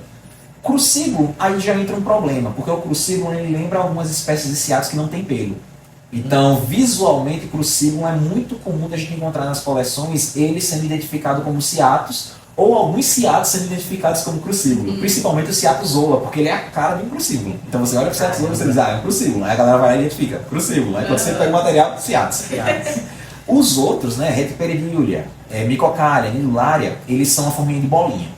Crucíbulo, aí já entra um problema, porque o crucíbulo ele lembra algumas espécies de ciatos que não tem pelo. Então, visualmente, crucíbulo é muito comum a gente encontrar nas coleções ele sendo identificado como ciatos, ou alguns ciatos sendo identificados como crucíbulo. Principalmente o ciato zola, porque ele é a cara de um crucíbulo. Então você olha para o ciato zola e você diz, é um crucíbulo. Aí a galera vai lá e identifica, crucíbulo. Aí quando você pega o material, ciatos. Os outros, né, retiperidíulia, micocalha, nidulária, eles são a forminha de bolinha.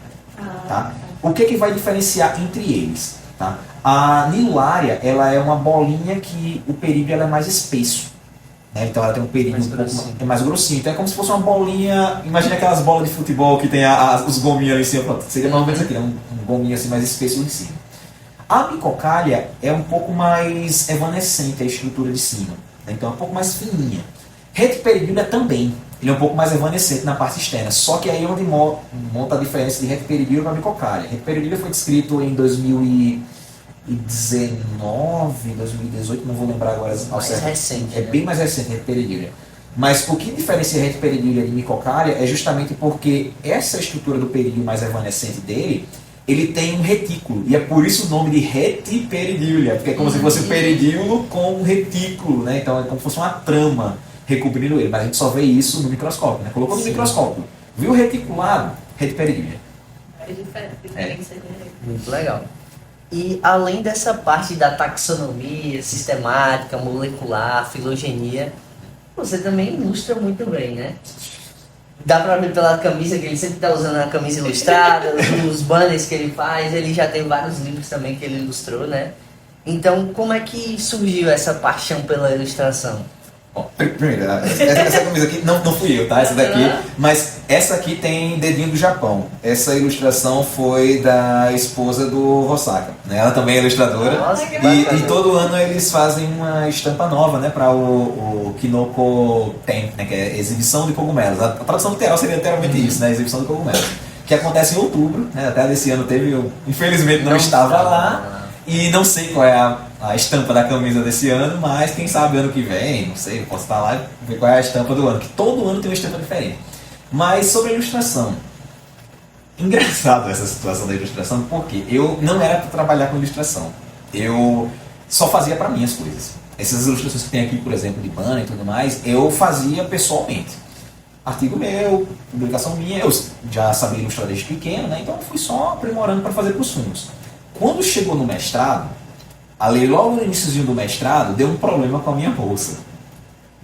Tá? O que vai diferenciar entre eles? Tá? A nidulária, ela é uma bolinha que o perídio ela é mais espesso. Né? Então ela tem um período mais grossinho. Então é como se fosse uma bolinha. Imagina aquelas bolas de futebol que tem os gominhos ali em cima. Pronto, seria mais ou menos aqui, um gominho assim mais espesso em cima. A micocalha é um pouco mais evanescente a estrutura de cima. Né? Então é um pouco mais fininha. Retiperidíulia também. Ele é um pouco mais evanescente na parte externa. Só que aí é onde monta a diferença de retiperidíulia para micocalha. Retiperidíulia foi descrito em 2019, 2018, não vou lembrar agora ao certo. Recente, é bem mais recente, retiperidíulia. Mas o que diferencia retiperidíulia de micocalha é justamente porque essa estrutura do perídio mais evanescente dele, ele tem um retículo. E é por isso o nome de retiperidíulia, porque é como se fosse um peridíolo com um retículo, né? Então é como se fosse uma trama recobrindo ele. Mas a gente só vê isso no microscópio, né? Colocou no microscópio, viu o reticulado, retiperidíulia. É diferente. Muito legal. E além dessa parte da taxonomia, sistemática, molecular, filogenia, você também ilustra muito bem, né? Dá pra ver pela camisa que ele sempre tá usando, a camisa ilustrada, os banners que ele faz, ele já tem vários livros também que ele ilustrou, né? Então, como é que surgiu essa paixão pela ilustração? Bom, primeiro, essa camisa aqui não fui eu, tá? Essa daqui, mas essa aqui tem dedinho do Japão. Essa ilustração foi da esposa do Hosaka, né? Ela também é ilustradora. Nossa, e todo ano eles fazem uma estampa nova, né? Para o Kinoko Ten, né? Que é exibição de cogumelos. A tradução literal seria literalmente isso, né? Exibição de cogumelos. Que acontece em outubro, né? Até desse ano teve, eu infelizmente não estava lá. E não sei qual é a estampa da camisa desse ano, mas quem sabe ano que vem, não sei, eu posso estar lá e ver qual é a estampa do ano, que todo ano tem uma estampa diferente. Mas sobre a ilustração, engraçado essa situação da ilustração, porque eu não era para trabalhar com ilustração, eu só fazia para mim as coisas. Essas ilustrações que tem aqui, por exemplo, de banner e tudo mais, eu fazia pessoalmente. artigo meu, publicação minha, eu já sabia ilustrar desde pequeno, né? Então eu fui só aprimorando para fazer para os fungos. Quando chegou no mestrado, ali logo no iníciozinho do mestrado, deu um problema com a minha bolsa.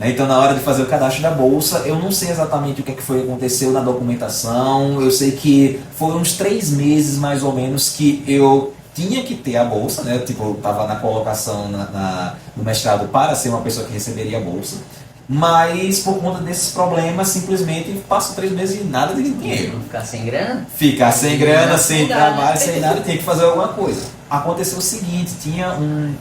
Então, na hora de fazer o cadastro da bolsa, eu não sei exatamente o que foi que aconteceu na documentação. Eu sei que foram uns 3 meses, mais ou menos, que eu tinha que ter a bolsa, né? Tipo, eu estava na colocação no mestrado para ser uma pessoa que receberia a bolsa. Mas, por conta desses problemas, simplesmente passo 3 meses e nada de dinheiro. Ficar sem grana? Ficar sem grana, sem trabalho, sem nada, tinha que fazer alguma coisa. Aconteceu o seguinte, tinha um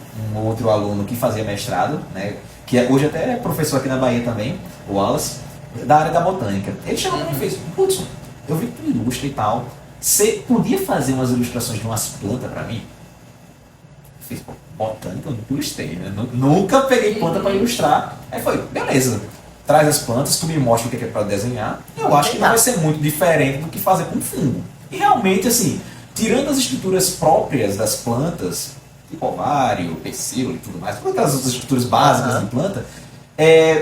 outro aluno que fazia mestrado, né? Que hoje até é professor aqui na Bahia também, o Wallace, da área da botânica. Ele chegou para mim e fez: Hudson, eu vi que tu ilustra e tal, você podia fazer umas ilustrações de umas plantas para mim? Eu fiz: botânica, eu nunca ilustrei, né? Nunca peguei planta para ilustrar. Aí foi: beleza, traz as plantas, tu me mostra o que é para desenhar. Eu acho que não vai ser muito diferente do que fazer com fungo. E realmente, assim, tirando as estruturas próprias das plantas, tipo ovário, pecíolo e tudo mais, todas aquelas outras estruturas básicas de planta,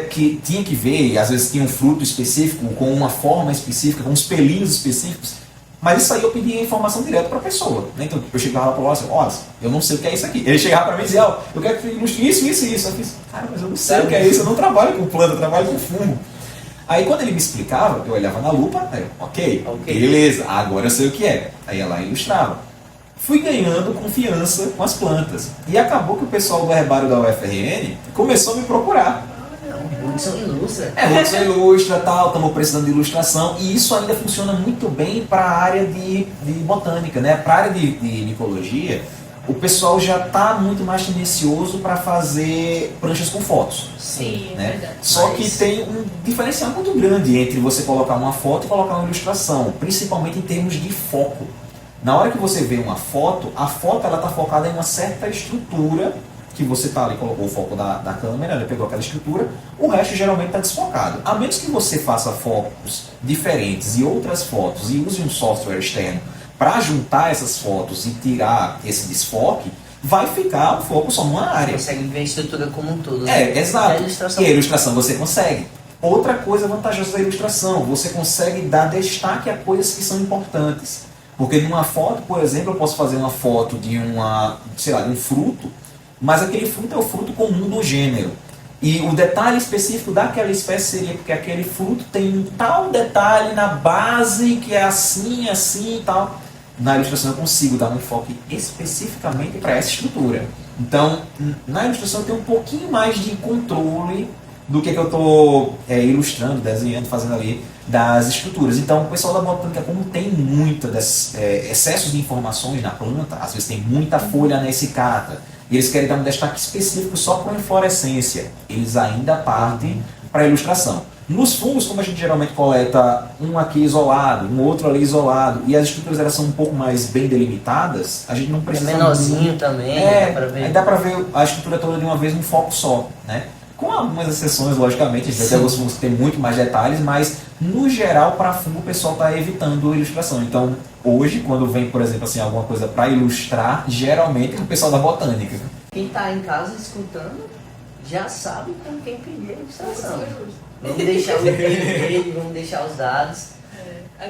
que tinha que ver, às vezes tinha um fruto específico, com uma forma específica, com uns pelinhos específicos, mas isso aí eu pedia informação direta para a pessoa. Né? Então eu chegava para o Wallace: olha, eu não sei o que é isso aqui. Ele chegava para mim e dizia: ó, eu quero que você ilustre isso, isso e isso. Eu fiz: cara, mas eu não sei o que é isso, eu não trabalho com planta, eu trabalho com fungo. Aí quando ele me explicava, eu olhava na lupa, aí eu: ok, beleza, agora eu sei o que é. Aí ia lá e ilustrava. Fui ganhando confiança com as plantas. E acabou que o pessoal do herbário da UFRN começou a me procurar. O Hudson ilustra. Hudson ilustra, tal, estamos precisando de ilustração. E isso ainda funciona muito bem para a área de botânica, né? Para a área de micologia, o pessoal já está muito mais tendencioso para fazer pranchas com fotos. Sim, né? é verdade. Só que tem um diferencial muito grande entre você colocar uma foto e colocar uma ilustração, principalmente em termos de foco. Na hora que você vê uma foto, a foto ela está focada em uma certa estrutura, que você tá ali, colocou o foco da câmera, ele pegou aquela estrutura, o resto geralmente está desfocado. A menos que você faça focos diferentes e outras fotos e use um software externo para juntar essas fotos e tirar esse desfoque, vai ficar o foco só numa área. Você consegue ver a estrutura como um todo. Né? Exato. E a ilustração você consegue. Outra coisa vantajosa da ilustração, você consegue dar destaque a coisas que são importantes. Porque numa foto, por exemplo, eu posso fazer uma foto de de um fruto, mas aquele fruto é o fruto comum do gênero. E o detalhe específico daquela espécie seria porque aquele fruto tem um tal detalhe na base que é assim, assim e tal. Na ilustração eu consigo dar um enfoque especificamente para essa estrutura. Então, na ilustração eu tenho um pouquinho mais de controle do que eu estou ilustrando, desenhando, fazendo ali das estruturas. Então, o pessoal da botânica, como tem excessos de informações na planta, às vezes tem muita folha na essicata, e eles querem dar um destaque específico só para a inflorescência, eles ainda partem para a ilustração. Nos fungos, como a gente geralmente coleta um aqui isolado, um outro ali isolado, e as estruturas elas são um pouco mais bem delimitadas, a gente não precisa... É menorzinho também, dá para ver. Aí dá para ver a estrutura toda de uma vez num foco só, né? Com algumas exceções, logicamente, a gente vai ter alguns fungos que tem muito mais detalhes, mas no geral, para fungo, o pessoal está evitando a ilustração. Então, hoje, quando vem, por exemplo, assim, alguma coisa para ilustrar, geralmente é o pessoal da botânica. Quem está em casa escutando já sabe com quem pedir a ilustração. Vamos deixar o e-mail dele, vamos deixar os dados.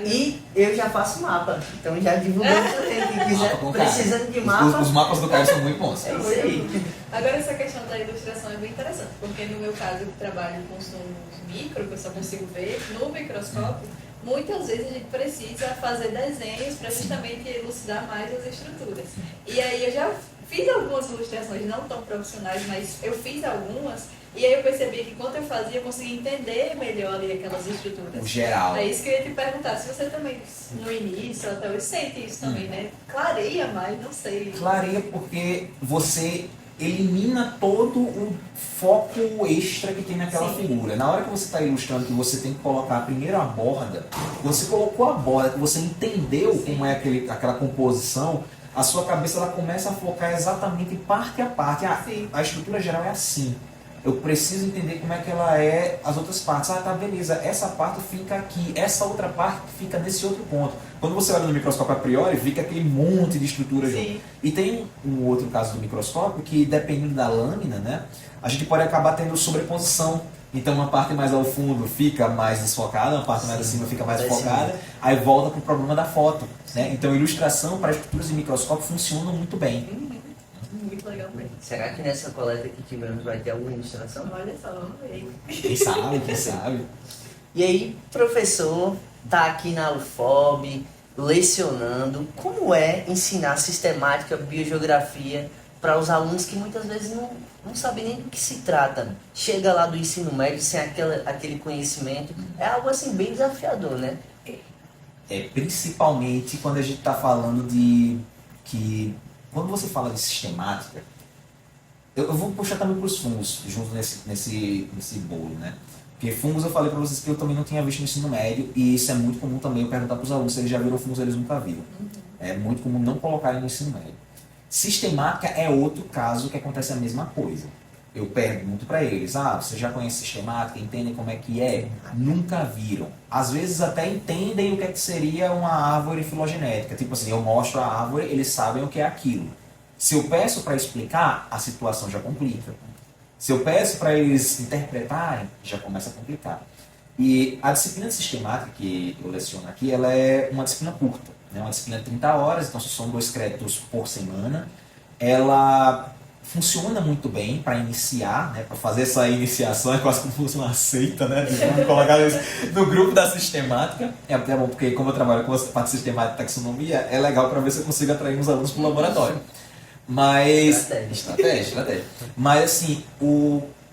E eu já faço mapa, então já divulgamos também. Quem quiser, precisando de mapa. Os mapas do Caio são muito bons. É isso aí. Agora, essa questão da ilustração é bem interessante, porque no meu caso, eu trabalho com sons micro, que eu só consigo ver no microscópio. Muitas vezes a gente precisa fazer desenhos para justamente elucidar mais as estruturas. E aí eu já fiz algumas ilustrações, não tão profissionais, mas eu fiz algumas. E aí eu percebi que quando eu fazia, eu conseguia entender melhor ali aquelas estruturas. O geral. É isso que eu ia te perguntar, se você também, no início, até hoje, sente isso também, né? Clareia mais, não sei. Clareia porque você elimina todo o foco extra que tem naquela figura. Na hora que você está ilustrando, que você tem que colocar primeiro a borda, você colocou a borda, que você entendeu como é aquela composição, a sua cabeça ela começa a focar exatamente parte a parte. A estrutura geral é assim. Eu preciso entender como é que ela é as outras partes. Tá, beleza, essa parte fica aqui, essa outra parte fica nesse outro ponto. Quando você olha no microscópio a priori, fica aquele monte de estrutura junto. E tem um outro caso do microscópio que, dependendo da lâmina, né, a gente pode acabar tendo sobreposição Então uma parte mais ao fundo fica mais desfocada, uma parte mais acima fica mais focada, aí volta para o problema da foto. Né? Então ilustração para estruturas de microscópio funciona muito bem. Muito legal mesmo. Será que nessa coleta que tivemos vai ter alguma ilustração? Olha só, vamos ver. Quem sabe, quem sabe. E aí, professor, tá aqui na UFOB, lecionando. Como é ensinar sistemática, biogeografia para os alunos que muitas vezes não sabem nem do que se trata? Chega lá do ensino médio sem aquele conhecimento. É algo assim bem desafiador, né? Principalmente quando a gente está falando de que... Quando você fala de sistemática, eu vou puxar também para os fungos, junto nesse bolo, né? Porque fungos eu falei para vocês que eu também não tinha visto no ensino médio, e isso é muito comum também eu perguntar para os alunos se eles já viram fungos, eles nunca viram. É muito comum não colocarem no ensino médio. Sistemática é outro caso que acontece a mesma coisa. Eu pergunto para eles, você já conhece sistemática, entendem como é que é? Nunca viram. Às vezes até entendem o que é que seria uma árvore filogenética. Tipo assim, eu mostro a árvore, eles sabem o que é aquilo. Se eu peço para explicar, a situação já complica. Se eu peço para eles interpretarem, já começa a complicar. E a disciplina de sistemática que eu leciono aqui, ela é uma disciplina curta. Né? Uma disciplina de 30 horas, então são 2 créditos por semana. Ela funciona muito bem para iniciar, né? Para fazer essa iniciação, é quase como se fosse uma seita, né? Vamos colocar isso no grupo da sistemática. É até bom, porque como eu trabalho com a parte de sistemática e taxonomia, é legal para ver se eu consigo atrair uns alunos para o laboratório. Mas... Estratégia. Mas assim,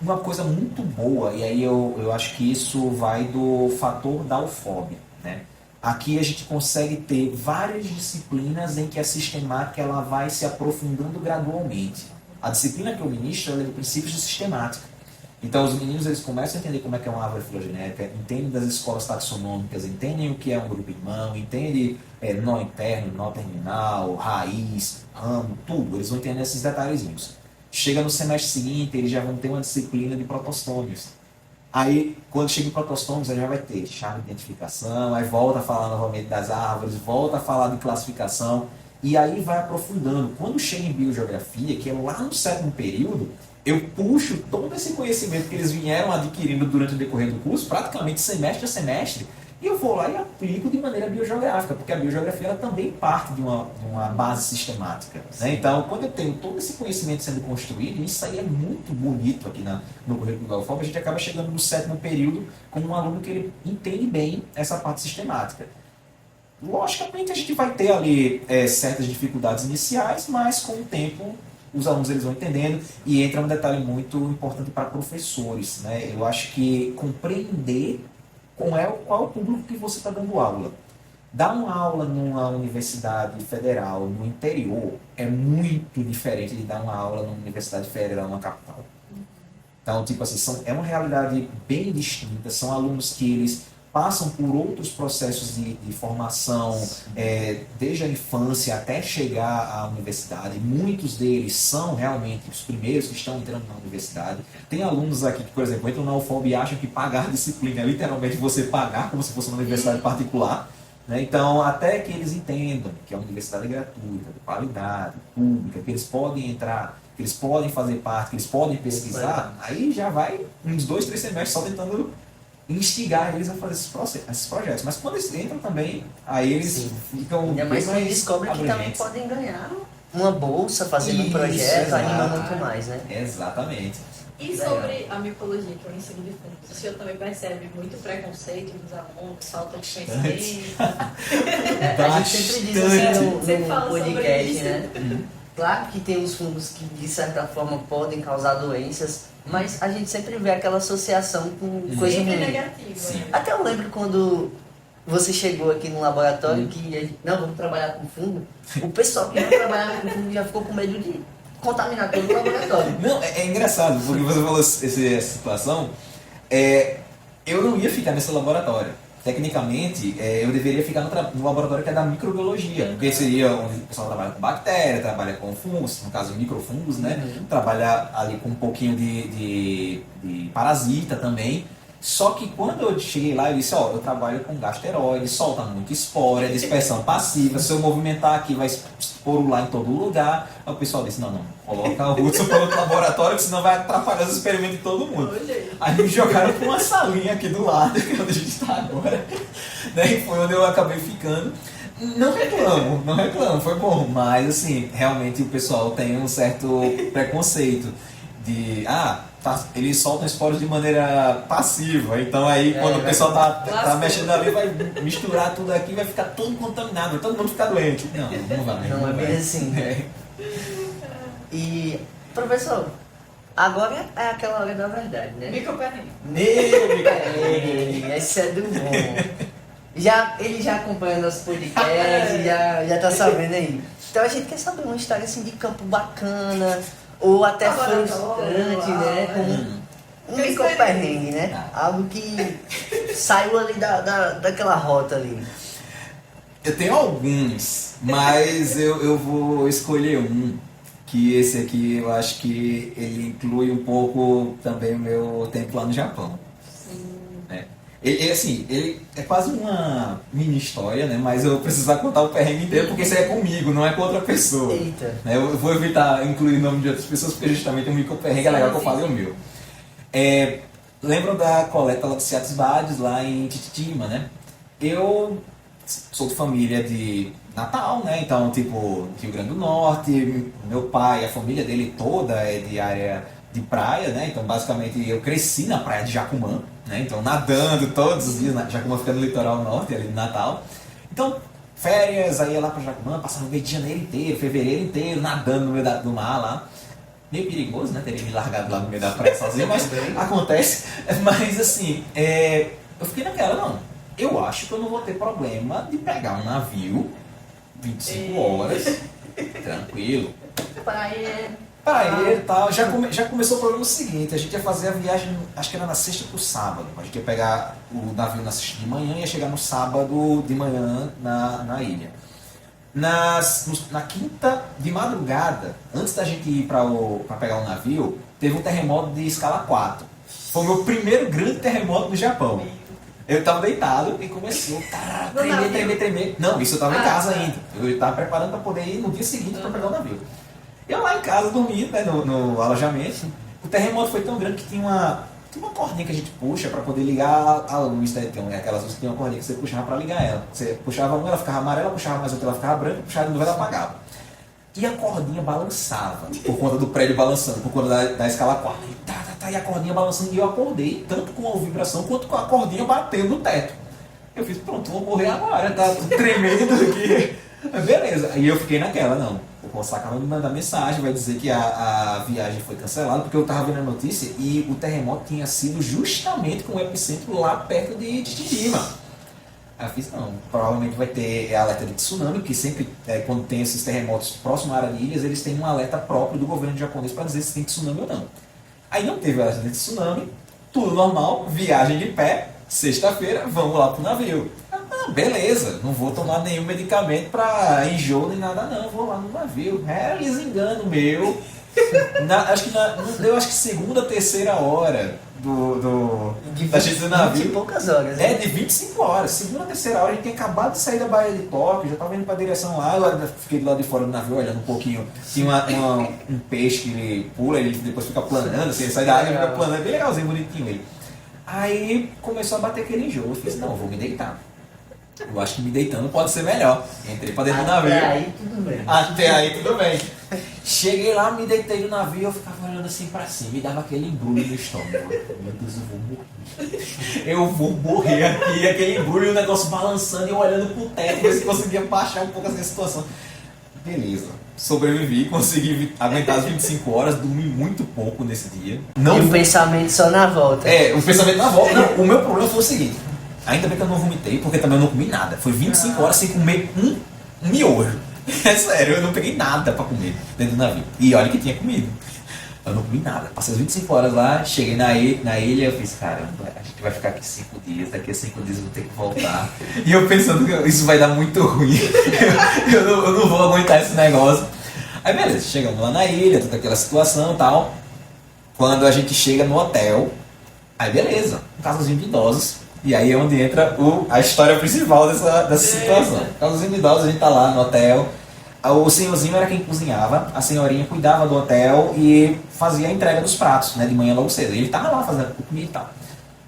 uma coisa muito boa, e aí eu acho que isso vai do fator da UFOB, né? Aqui a gente consegue ter várias disciplinas em que a sistemática ela vai se aprofundando gradualmente. A disciplina que eu ministro é de princípios de sistemática. Então os meninos eles começam a entender como é que é uma árvore filogenética, entendem das escolas taxonômicas, entendem o que é um grupo irmão, entendem nó interno, nó terminal, raiz, ramo, tudo. Eles vão entender esses detalhezinhos. Chega no semestre seguinte, eles já vão ter uma disciplina de protostômios. Aí, quando chega em protostômios, ele já vai ter chave de identificação, aí volta a falar novamente das árvores, volta a falar de classificação, e aí vai aprofundando. Quando chega em biogeografia, que é lá no 7º período, eu puxo todo esse conhecimento que eles vieram adquirindo durante o decorrer do curso, praticamente semestre a semestre, e eu vou lá e aplico de maneira biogeográfica, porque a biogeografia ela também parte de uma base sistemática. Né? Então, quando eu tenho todo esse conhecimento sendo construído, isso aí é muito bonito aqui no currículo da UFOB, a gente acaba chegando no 7º período com um aluno que ele entende bem essa parte sistemática. Logicamente, a gente vai ter ali certas dificuldades iniciais, mas com o tempo os alunos eles vão entendendo, e entra um detalhe muito importante para professores. Né? Eu acho que compreender qual é o público que você está dando aula. Dar uma aula numa universidade federal no interior é muito diferente de dar uma aula numa universidade federal na capital. Então, tipo assim, é uma realidade bem distinta, são alunos que eles passam por outros processos de formação, desde a infância até chegar à universidade. Muitos deles são realmente os primeiros que estão entrando na universidade. Tem alunos aqui que, por exemplo, entram na UFOB e acham que pagar disciplina é literalmente você pagar como se fosse uma universidade particular. Né? Então, até que eles entendam que a universidade é gratuita, de qualidade, pública, que eles podem entrar, que eles podem fazer parte, que eles podem pesquisar, aí já vai uns 2, 3 semestres só tentando instigar eles a fazer esses projetos. Mas quando eles entram também, aí eles ficam ainda mais quando descobrem que também podem ganhar uma bolsa fazendo um projeto, anima muito mais, né? Exatamente. E sobre a micologia, que é o ensino de fungos, o senhor também percebe muito preconceito dos alunos, falta de conhecimento? A gente sempre diz assim no podcast, né? Claro que tem os fungos que de certa forma podem causar doenças, mas a gente sempre vê aquela associação com coisa ruim. Negativa. Né? Até eu lembro quando você chegou aqui no laboratório que não, vamos trabalhar com fungo. O pessoal que não trabalhava com fungo já ficou com medo de contaminar todo o laboratório. Não, é engraçado, porque você falou essa situação. Eu não ia ficar nesse laboratório. Tecnicamente, eu deveria ficar no laboratório que é da microbiologia, porque seria onde o pessoal trabalha com bactéria, trabalha com fungos, no caso microfungos, né? Trabalha ali com um pouquinho de parasita também. Só que quando eu cheguei lá, eu disse, eu trabalho com gasteroides, solta muito espora, dispersão passiva, se eu movimentar aqui vai foram lá em todo lugar. Aí o pessoal disse, não, coloca o Hudson para outro laboratório, que senão vai atrapalhar os experimentos de todo mundo. Aí me jogaram para uma salinha aqui do lado, que é onde a gente está agora. Né? E foi onde eu acabei ficando. Não reclamo, foi bom. Mas assim, realmente o pessoal tem um certo preconceito de, eles soltam esporos de maneira passiva, então aí quando o pessoal tá mexendo ali, vai misturar tudo aqui, vai ficar tudo contaminado, vai todo mundo ficar doente. Não vai. Não é bem assim, né? E, professor, agora é aquela hora da verdade, né? Microperrengue. Esse é do bom. Ele já acompanha nosso podcast, já tá sabendo aí. Então a gente quer saber uma história assim de campo bacana, ou até frustrante, né? Como um microperrengue, né? Algo que saiu ali daquela rota ali. Eu tenho alguns, mas eu vou escolher um, que esse aqui eu acho que ele inclui um pouco também o meu tempo lá no Japão. Ele é quase uma mini história, né? Mas eu vou precisar contar o perrengue inteiro, porque isso é comigo, não é com outra pessoa. Eita. Eu vou evitar incluir o nome de outras pessoas, porque justamente o microperrengue é legal que eu fale o meu. Lembram da coleta lá do Seatos Bades, lá em Tititima, né? Eu sou de família de Natal, né? Então, tipo, Rio Grande do Norte, meu pai, a família dele toda é de área de praia, né? Então, basicamente, eu cresci na praia de Jacumã, né? Então, nadando todos os dias, Jacumã fica no litoral norte, ali de Natal. Então, férias, aí ia lá pra Jacumã, passava o mês de janeiro inteiro, fevereiro inteiro, nadando no meio do mar lá. Meio perigoso, né? Teria me largado lá no meio da praia sozinho, mas acontece. Mas, assim, eu fiquei naquela, não. Eu acho que eu não vou ter problema de pegar um navio 25 horas, tranquilo. Praia e tal. Já começou o problema seguinte, a gente ia fazer a viagem, acho que era na sexta pro sábado. A gente ia pegar o navio na sexta de manhã e ia chegar no sábado de manhã na ilha. Na quinta de madrugada, antes da gente ir para pegar o navio, teve um terremoto de escala 4. Foi o meu primeiro grande terremoto no Japão. Eu estava deitado e começou a tremer. Não, isso eu estava em casa ainda. Eu estava preparando para poder ir no dia seguinte para pegar o navio. Eu lá em casa dormindo, né, no alojamento. O terremoto foi tão grande que tinha uma cordinha que a gente puxa para poder ligar a luz, né? Tem aquelas luzes que tem uma cordinha que você puxava para ligar ela. Você puxava uma, ela ficava amarela, puxava mais outra, ela ficava branca, puxava de novo, ela apagava. E a cordinha balançava, por conta do prédio balançando, por conta da escala 4. E a cordinha balançando, e eu acordei, tanto com a vibração quanto com a cordinha batendo no teto. Eu fiz, pronto, vou morrer agora, tá tremendo aqui. Beleza, aí eu fiquei naquela, não. O Consa acaba de me mandar mensagem, vai dizer que a viagem foi cancelada, porque eu tava vendo a notícia e o terremoto tinha sido justamente com o epicentro lá perto de Tititima. Aí eu fiz, não, provavelmente vai ter alerta de tsunami, porque sempre, quando tem esses terremotos próximo à área de ilhas, eles têm um alerta próprio do governo japonês para dizer se tem tsunami ou não. Aí não teve alerta de tsunami, tudo normal, viagem de pé, sexta-feira, vamos lá pro navio. Beleza, não vou tomar nenhum medicamento para enjoo nem nada não, vou lá no navio. Eles enganam meu. Acho que segunda, terceira hora da gente do navio. 20 e poucas horas. Né? De 25 horas. Segunda, terceira hora, a gente tinha acabado de sair da Baía de Tóquio, já estava indo para a direção lá, eu fiquei do lado de fora do navio olhando um pouquinho. Tinha um peixe que ele pula, ele depois fica planando, assim, ele sai da água e fica planando, bem legalzinho, bonitinho ele. Aí começou a bater aquele enjoo, eu fiz, não, eu vou me deitar. Eu acho que me deitando pode ser melhor. Entrei pra dentro do navio. Até aí tudo bem. Cheguei lá, me deitei no navio, eu ficava olhando assim pra cima e dava aquele embrulho no estômago. Meu Deus, eu vou morrer aqui, aquele embrulho, o negócio balançando e eu olhando pro teto, ver se conseguia baixar um pouco essa situação. Beleza. Sobrevivi, consegui aguentar as 25 horas, dormi muito pouco nesse dia. E o pensamento só na volta. O pensamento na volta. Não, o meu problema foi o seguinte. Ainda bem que eu não vomitei, porque também eu não comi nada. Foi 25 horas sem comer um miojo. É sério, eu não peguei nada pra comer dentro do navio. E olha que tinha comido. Eu não comi nada. Passei as 25 horas lá, cheguei na ilha, eu fiz, caramba, a gente vai ficar aqui 5 dias, daqui a 5 dias eu vou ter que voltar. E eu pensando que isso vai dar muito ruim. eu não vou aguentar esse negócio. Aí beleza, chegamos lá na ilha, toda aquela situação e tal. Quando a gente chega no hotel, aí beleza, um casalzinho de idosos. E aí é onde entra a história principal dessa situação. Casalzinho de idosos, a gente tá lá no hotel. o senhorzinho era quem cozinhava, a senhorinha cuidava do hotel e fazia a entrega dos pratos, né, de manhã logo cedo. Ele estava lá fazendo comida e tal.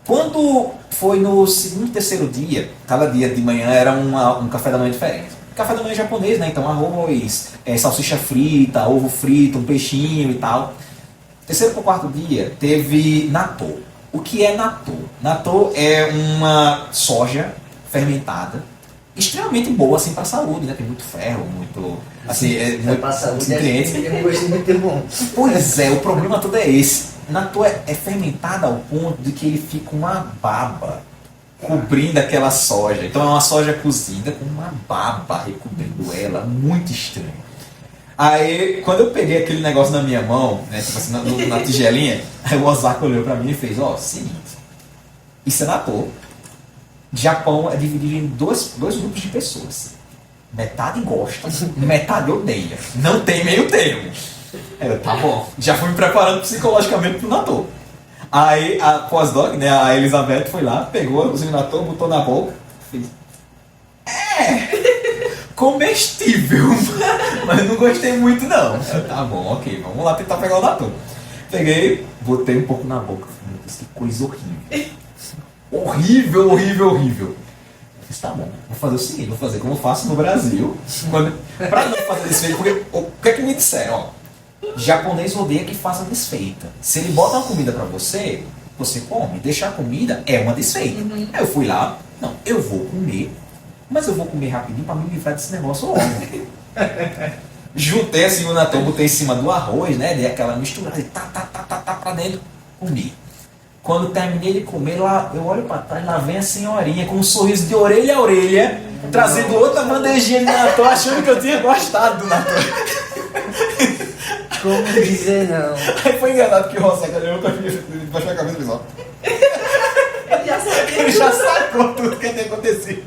Quando foi no segundo, terceiro dia, cada dia de manhã era um café da manhã diferente. Café da manhã japonês, né? Então arroz, salsicha frita, ovo frito, um peixinho e tal. Terceiro para o quarto dia teve natto. O que é natto? Natto é uma soja fermentada, extremamente boa assim para a saúde, né? Tem muito ferro, muito assim, muito Para a saúde nutrientes. é um gosto muito bom. Pois é, o problema todo é esse. Natto é fermentada ao ponto de que ele fica uma baba cobrindo aquela soja. Então é uma soja cozida com uma baba recobrindo ela, muito estranho. Aí, quando eu peguei aquele negócio na minha mão, né, tipo assim, na tigelinha, aí o Osaka olhou pra mim e fez, seguinte, isso é natto. Japão é dividido em dois grupos de pessoas. Metade gosta, metade odeia. Não tem meio termo. Tá bom. Já fui me preparando psicologicamente pro natto. Aí a pós-doc, né, a Elizabeth foi lá, pegou o natto, botou na boca, fez. Comestível, mas não gostei muito não. Tá bom, ok, vamos lá tentar pegar o natto. Peguei, botei um pouco na boca. Meu Deus, que coisa horrível. Horrível, horrível, horrível. Fiz, tá bom, vou fazer o seguinte, vou fazer como eu faço no Brasil. Pra não fazer desfeita, porque o que é que me disseram? Japonês odeia que faça desfeita. Se ele bota uma comida pra você, você come. Deixar a comida é uma desfeita. Aí eu fui lá, não, eu vou comer, mas eu vou comer rapidinho pra me livrar desse negócio logo. Juntei assim o natto, botei em cima do arroz, né? Dei aquela misturada e tá pra dentro, comi. Quando terminei de comer, lá, eu olho pra trás, lá vem a senhorinha com um sorriso de orelha a orelha, trazendo outra bandejinha de natto, achando que eu tinha gostado do natto. Como dizer não? Aí foi enganado que o Rosseca olhou pra mim, baixou a cabeça e fez, Ele já sabia. ele já sacou tudo que tinha acontecido.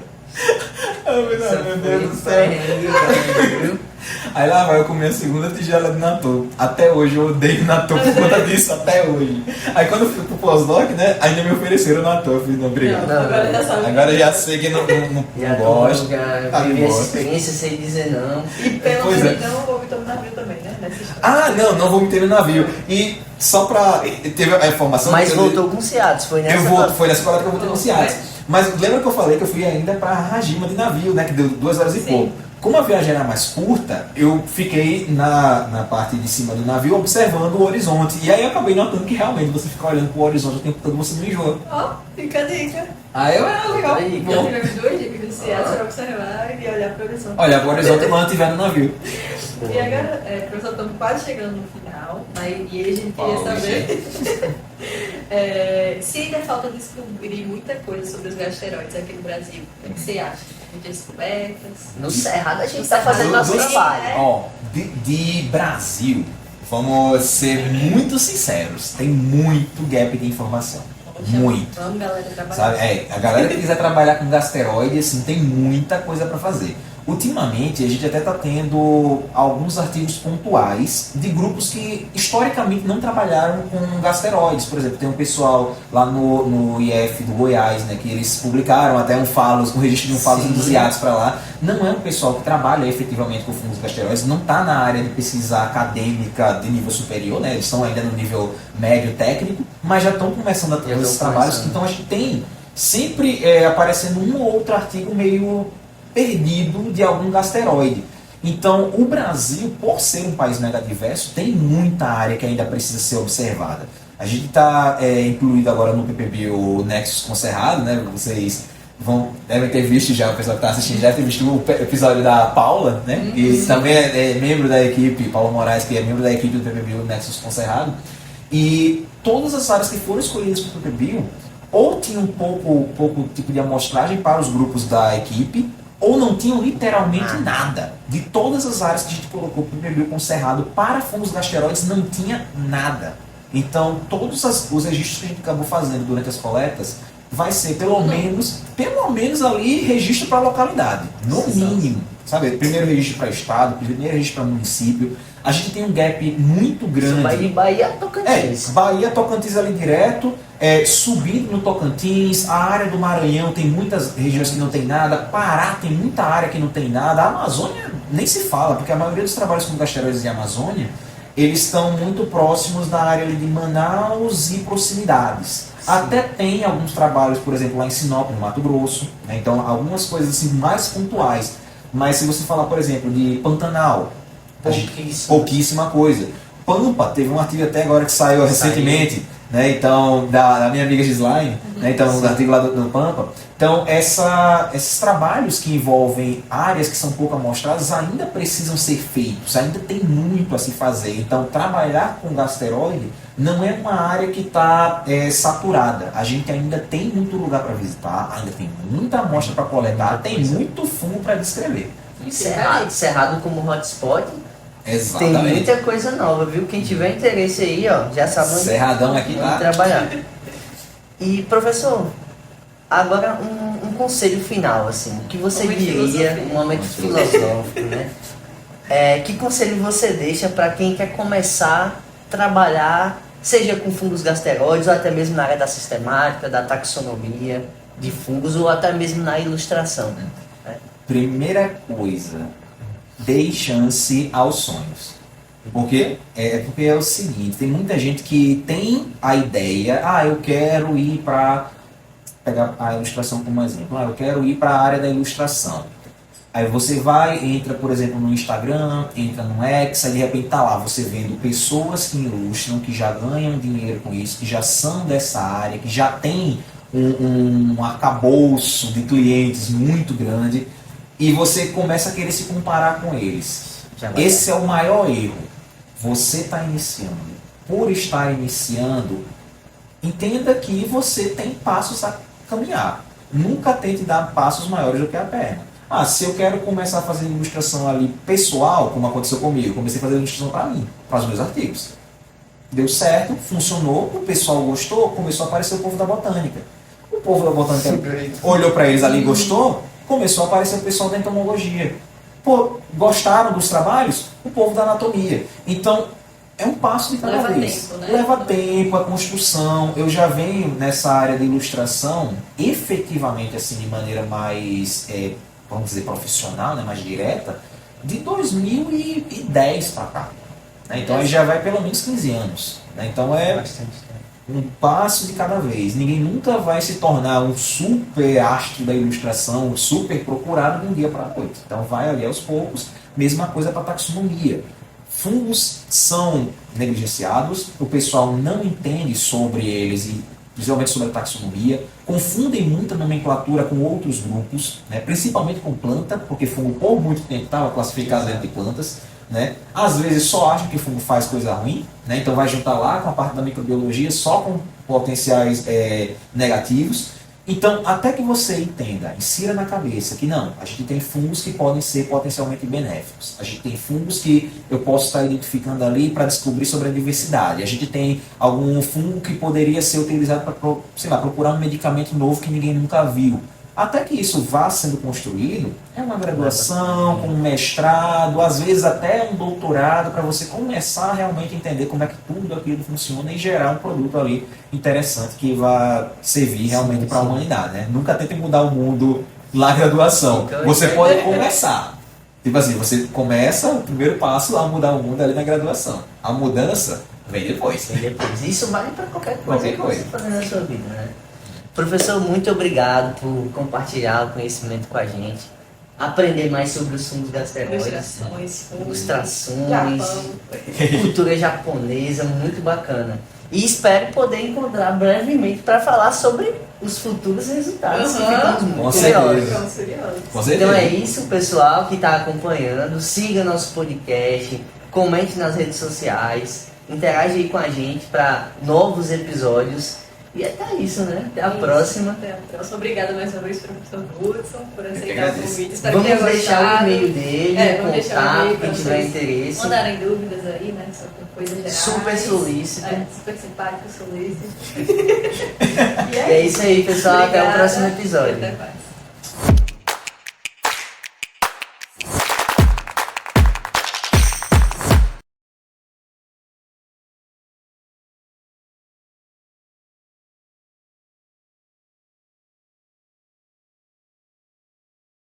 Meu Deus do céu. Aí lá vai eu comer a segunda tigela de natto. Até hoje eu odeio natto por conta disso, até hoje. Aí quando eu fui pro pós-doc, né, ainda me ofereceram natto. Eu falei, não, obrigado. Não, agora já sabe. Agora eu já sei que não Já gosto. vivi essa experiência sem dizer não. E pelo Pois menos é. não vou me tomar navio também, né? Nessa história. Não vou meter no navio. E só pra... Teve a informação... Mas que voltou com Ciados, foi nessa. Foi nessa escola que eu voltei no Ciados. Mas lembra que eu falei que eu fui ainda pra Hajima de navio, né? Que deu 2 horas e Sim. pouco. Como a viagem era mais curta, eu fiquei na parte de cima do navio observando o horizonte. E aí eu acabei notando que realmente você ficar olhando pro horizonte o tempo todo, você não enjoa. Ó, fica a dica. Aí eu, legal. Aí, Já Bom, tivemos 2 dicas de ciência para observar e olhar para o horizonte. olha, pro horizonte quando estiver no navio. E agora, professor, estamos quase chegando no final, mas, e aí a gente queria saber se ainda falta descobrir muita coisa sobre os gasteróides aqui no Brasil. O que você acha? Muitas descobertas? No Cerrado a gente tá fazendo nosso Sim, trabalho. né? Ó, de Brasil, vamos ser muito sinceros, tem muito gap de informação. Muito. Vamos, galera, trabalhar. Sabe? A galera que quiser trabalhar com gasteroide, assim, tem muita coisa para fazer. Ultimamente, a gente até está tendo alguns artigos pontuais de grupos que historicamente não trabalharam com gasteroides. Por exemplo, tem um pessoal lá no IF do Goiás, né, que eles publicaram até um registro de um falos induziados para lá. Não é um pessoal que trabalha efetivamente com fungos gasteroides, não está na área de pesquisa acadêmica de nível superior, né, eles estão ainda no nível médio técnico, mas já estão começando a ter esses trabalhos. Então a gente tem sempre aparecendo um ou outro artigo meio perdido de algum gasteroide. Então, o Brasil, por ser um país megadiverso, tem muita área que ainda precisa ser observada. A gente está incluído agora no PPB o Nexus com Cerrado, né? Vocês devem ter visto já, o pessoal que está assistindo deve ter visto o episódio da Paula, né? Que também é membro da equipe, Paula Moraes, que é membro da equipe do PPB o Nexus com Cerrado. E todas as áreas que foram escolhidas para o PPB ou tinham pouco tipo de amostragem para os grupos da equipe, ou não tinham literalmente nada. De todas as áreas que a gente colocou para o PPB com Cerrado para fungos gasteroides, não tinha nada. Então, todos os registros que a gente acabou fazendo durante as coletas, vai ser pelo menos ali registro para localidade, no mínimo. Sabe? Primeiro registro para estado, primeiro registro para município. A gente tem um gap muito grande. Vai de Bahia a Tocantins. Bahia, Tocantins ali direto, subindo no Tocantins, a área do Maranhão tem muitas regiões que não tem nada, Pará tem muita área que não tem nada, a Amazônia nem se fala, porque a maioria dos trabalhos com gasteróides de Amazônia, eles estão muito próximos da área ali de Manaus e proximidades. Sim. Até tem alguns trabalhos, por exemplo, lá em Sinop, no Mato Grosso, né? Então algumas coisas assim mais pontuais. Mas se você falar, por exemplo, de Pantanal, pouquíssima coisa. Pampa, teve um artigo até agora que saiu recentemente, né? Então, da minha amiga Gislaine, né? Então, um artigo lá do Pampa. Então, esses trabalhos que envolvem áreas que são pouco amostradas ainda precisam ser feitos, ainda tem muito a se fazer. Então, trabalhar com gasteroide não é uma área que está saturada. A gente ainda tem muito lugar para visitar, ainda tem muita amostra para coletar, tem muito fungo para descrever. E Cerrado como hotspot, exatamente. Tem muita coisa nova, viu? Quem tiver interesse aí, ó, já sabe onde Cerradão aqui lá trabalhar. E, professor, agora um conselho final, assim, o que você diria, um momento filosófico, né? Que conselho você deixa para quem quer começar a trabalhar, seja com fungos gasteroides, ou até mesmo na área da sistemática, da taxonomia de fungos, ou até mesmo na ilustração? Né? Primeira coisa, dê chance aos sonhos. Porque é o seguinte, tem muita gente que tem a ideia, eu quero ir para, pegar a ilustração como exemplo, eu quero ir para a área da ilustração. Aí você vai, entra, por exemplo, no Instagram, entra no X, aí de repente tá lá, você vendo pessoas que ilustram, que já ganham dinheiro com isso, que já são dessa área, que já tem um arcabouço de clientes muito grande, e você começa a querer se comparar com eles. Esse é o maior erro. Você está iniciando. Por estar iniciando, entenda que você tem passos a caminhar. Nunca tente dar passos maiores do que a perna. Se eu quero começar a fazer ilustração ali pessoal, como aconteceu comigo, comecei a fazer ilustração para mim, para os meus artigos. Deu certo, funcionou, o pessoal gostou, começou a aparecer o povo da botânica. O povo da botânica olhou para eles ali e gostou, começou a aparecer o pessoal da entomologia. Gostaram dos trabalhos? O povo da anatomia. Então, é um passo de cada vez. Tempo, né? Leva tempo, a construção. Eu já venho nessa área de ilustração, efetivamente, assim, de maneira mais, vamos dizer, profissional, né, mais direta, de 2010 para cá. Né? Então, aí já vai pelo menos 15 anos. Né? Então, um passo de cada vez. Ninguém nunca vai se tornar um super astro da ilustração, um super procurado de um dia para a noite. Então vai ali aos poucos. Mesma coisa para a taxonomia. Fungos são negligenciados, o pessoal não entende sobre eles e principalmente sobre a taxonomia, confundem muita nomenclatura com outros grupos, né? Principalmente com planta, porque fungo por muito tempo estava classificado dentro de plantas. Né? Às vezes só acham que fungo faz coisa ruim, né? Então vai juntar lá com a parte da microbiologia só com potenciais negativos. Então, até que você entenda, insira na cabeça que não, a gente tem fungos que podem ser potencialmente benéficos. A gente tem fungos que eu posso estar identificando ali para descobrir sobre a diversidade. A gente tem algum fungo que poderia ser utilizado para, sei lá, procurar um medicamento novo que ninguém nunca viu. Até que isso vá sendo construído, é uma graduação, com um mestrado, às vezes até um doutorado, para você começar a realmente entender como é que tudo aquilo funciona e gerar um produto ali interessante que vai servir realmente para a humanidade. Né? Nunca tente mudar o mundo na graduação. Você pode começar. Tipo assim, você começa o primeiro passo a mudar o mundo ali na graduação. A mudança vem depois. Isso vale para qualquer coisa que você fazer na sua vida, né? Professor, muito obrigado por compartilhar o conhecimento com a gente, aprender mais sobre os fungos gasteroides, ilustrações, cultura japonesa, muito bacana. E espero poder encontrar brevemente para falar sobre os futuros resultados. Ficamos muito curiosos. Então é isso, pessoal que está acompanhando. Siga nosso podcast, comente nas redes sociais, interage aí com a gente para novos episódios. E até isso, né? Até a próxima. Até a próxima. Obrigada mais uma vez, professor Hudson, por aceitar o convite. Vamos deixar o e-mail dele, contato, quem tiver interesse. Mandarem dúvidas aí, né? Sobre coisas gerais. Super solícito. Super simpático, solícito. E é isso aí, pessoal. Obrigada. Até o próximo episódio. Até mais.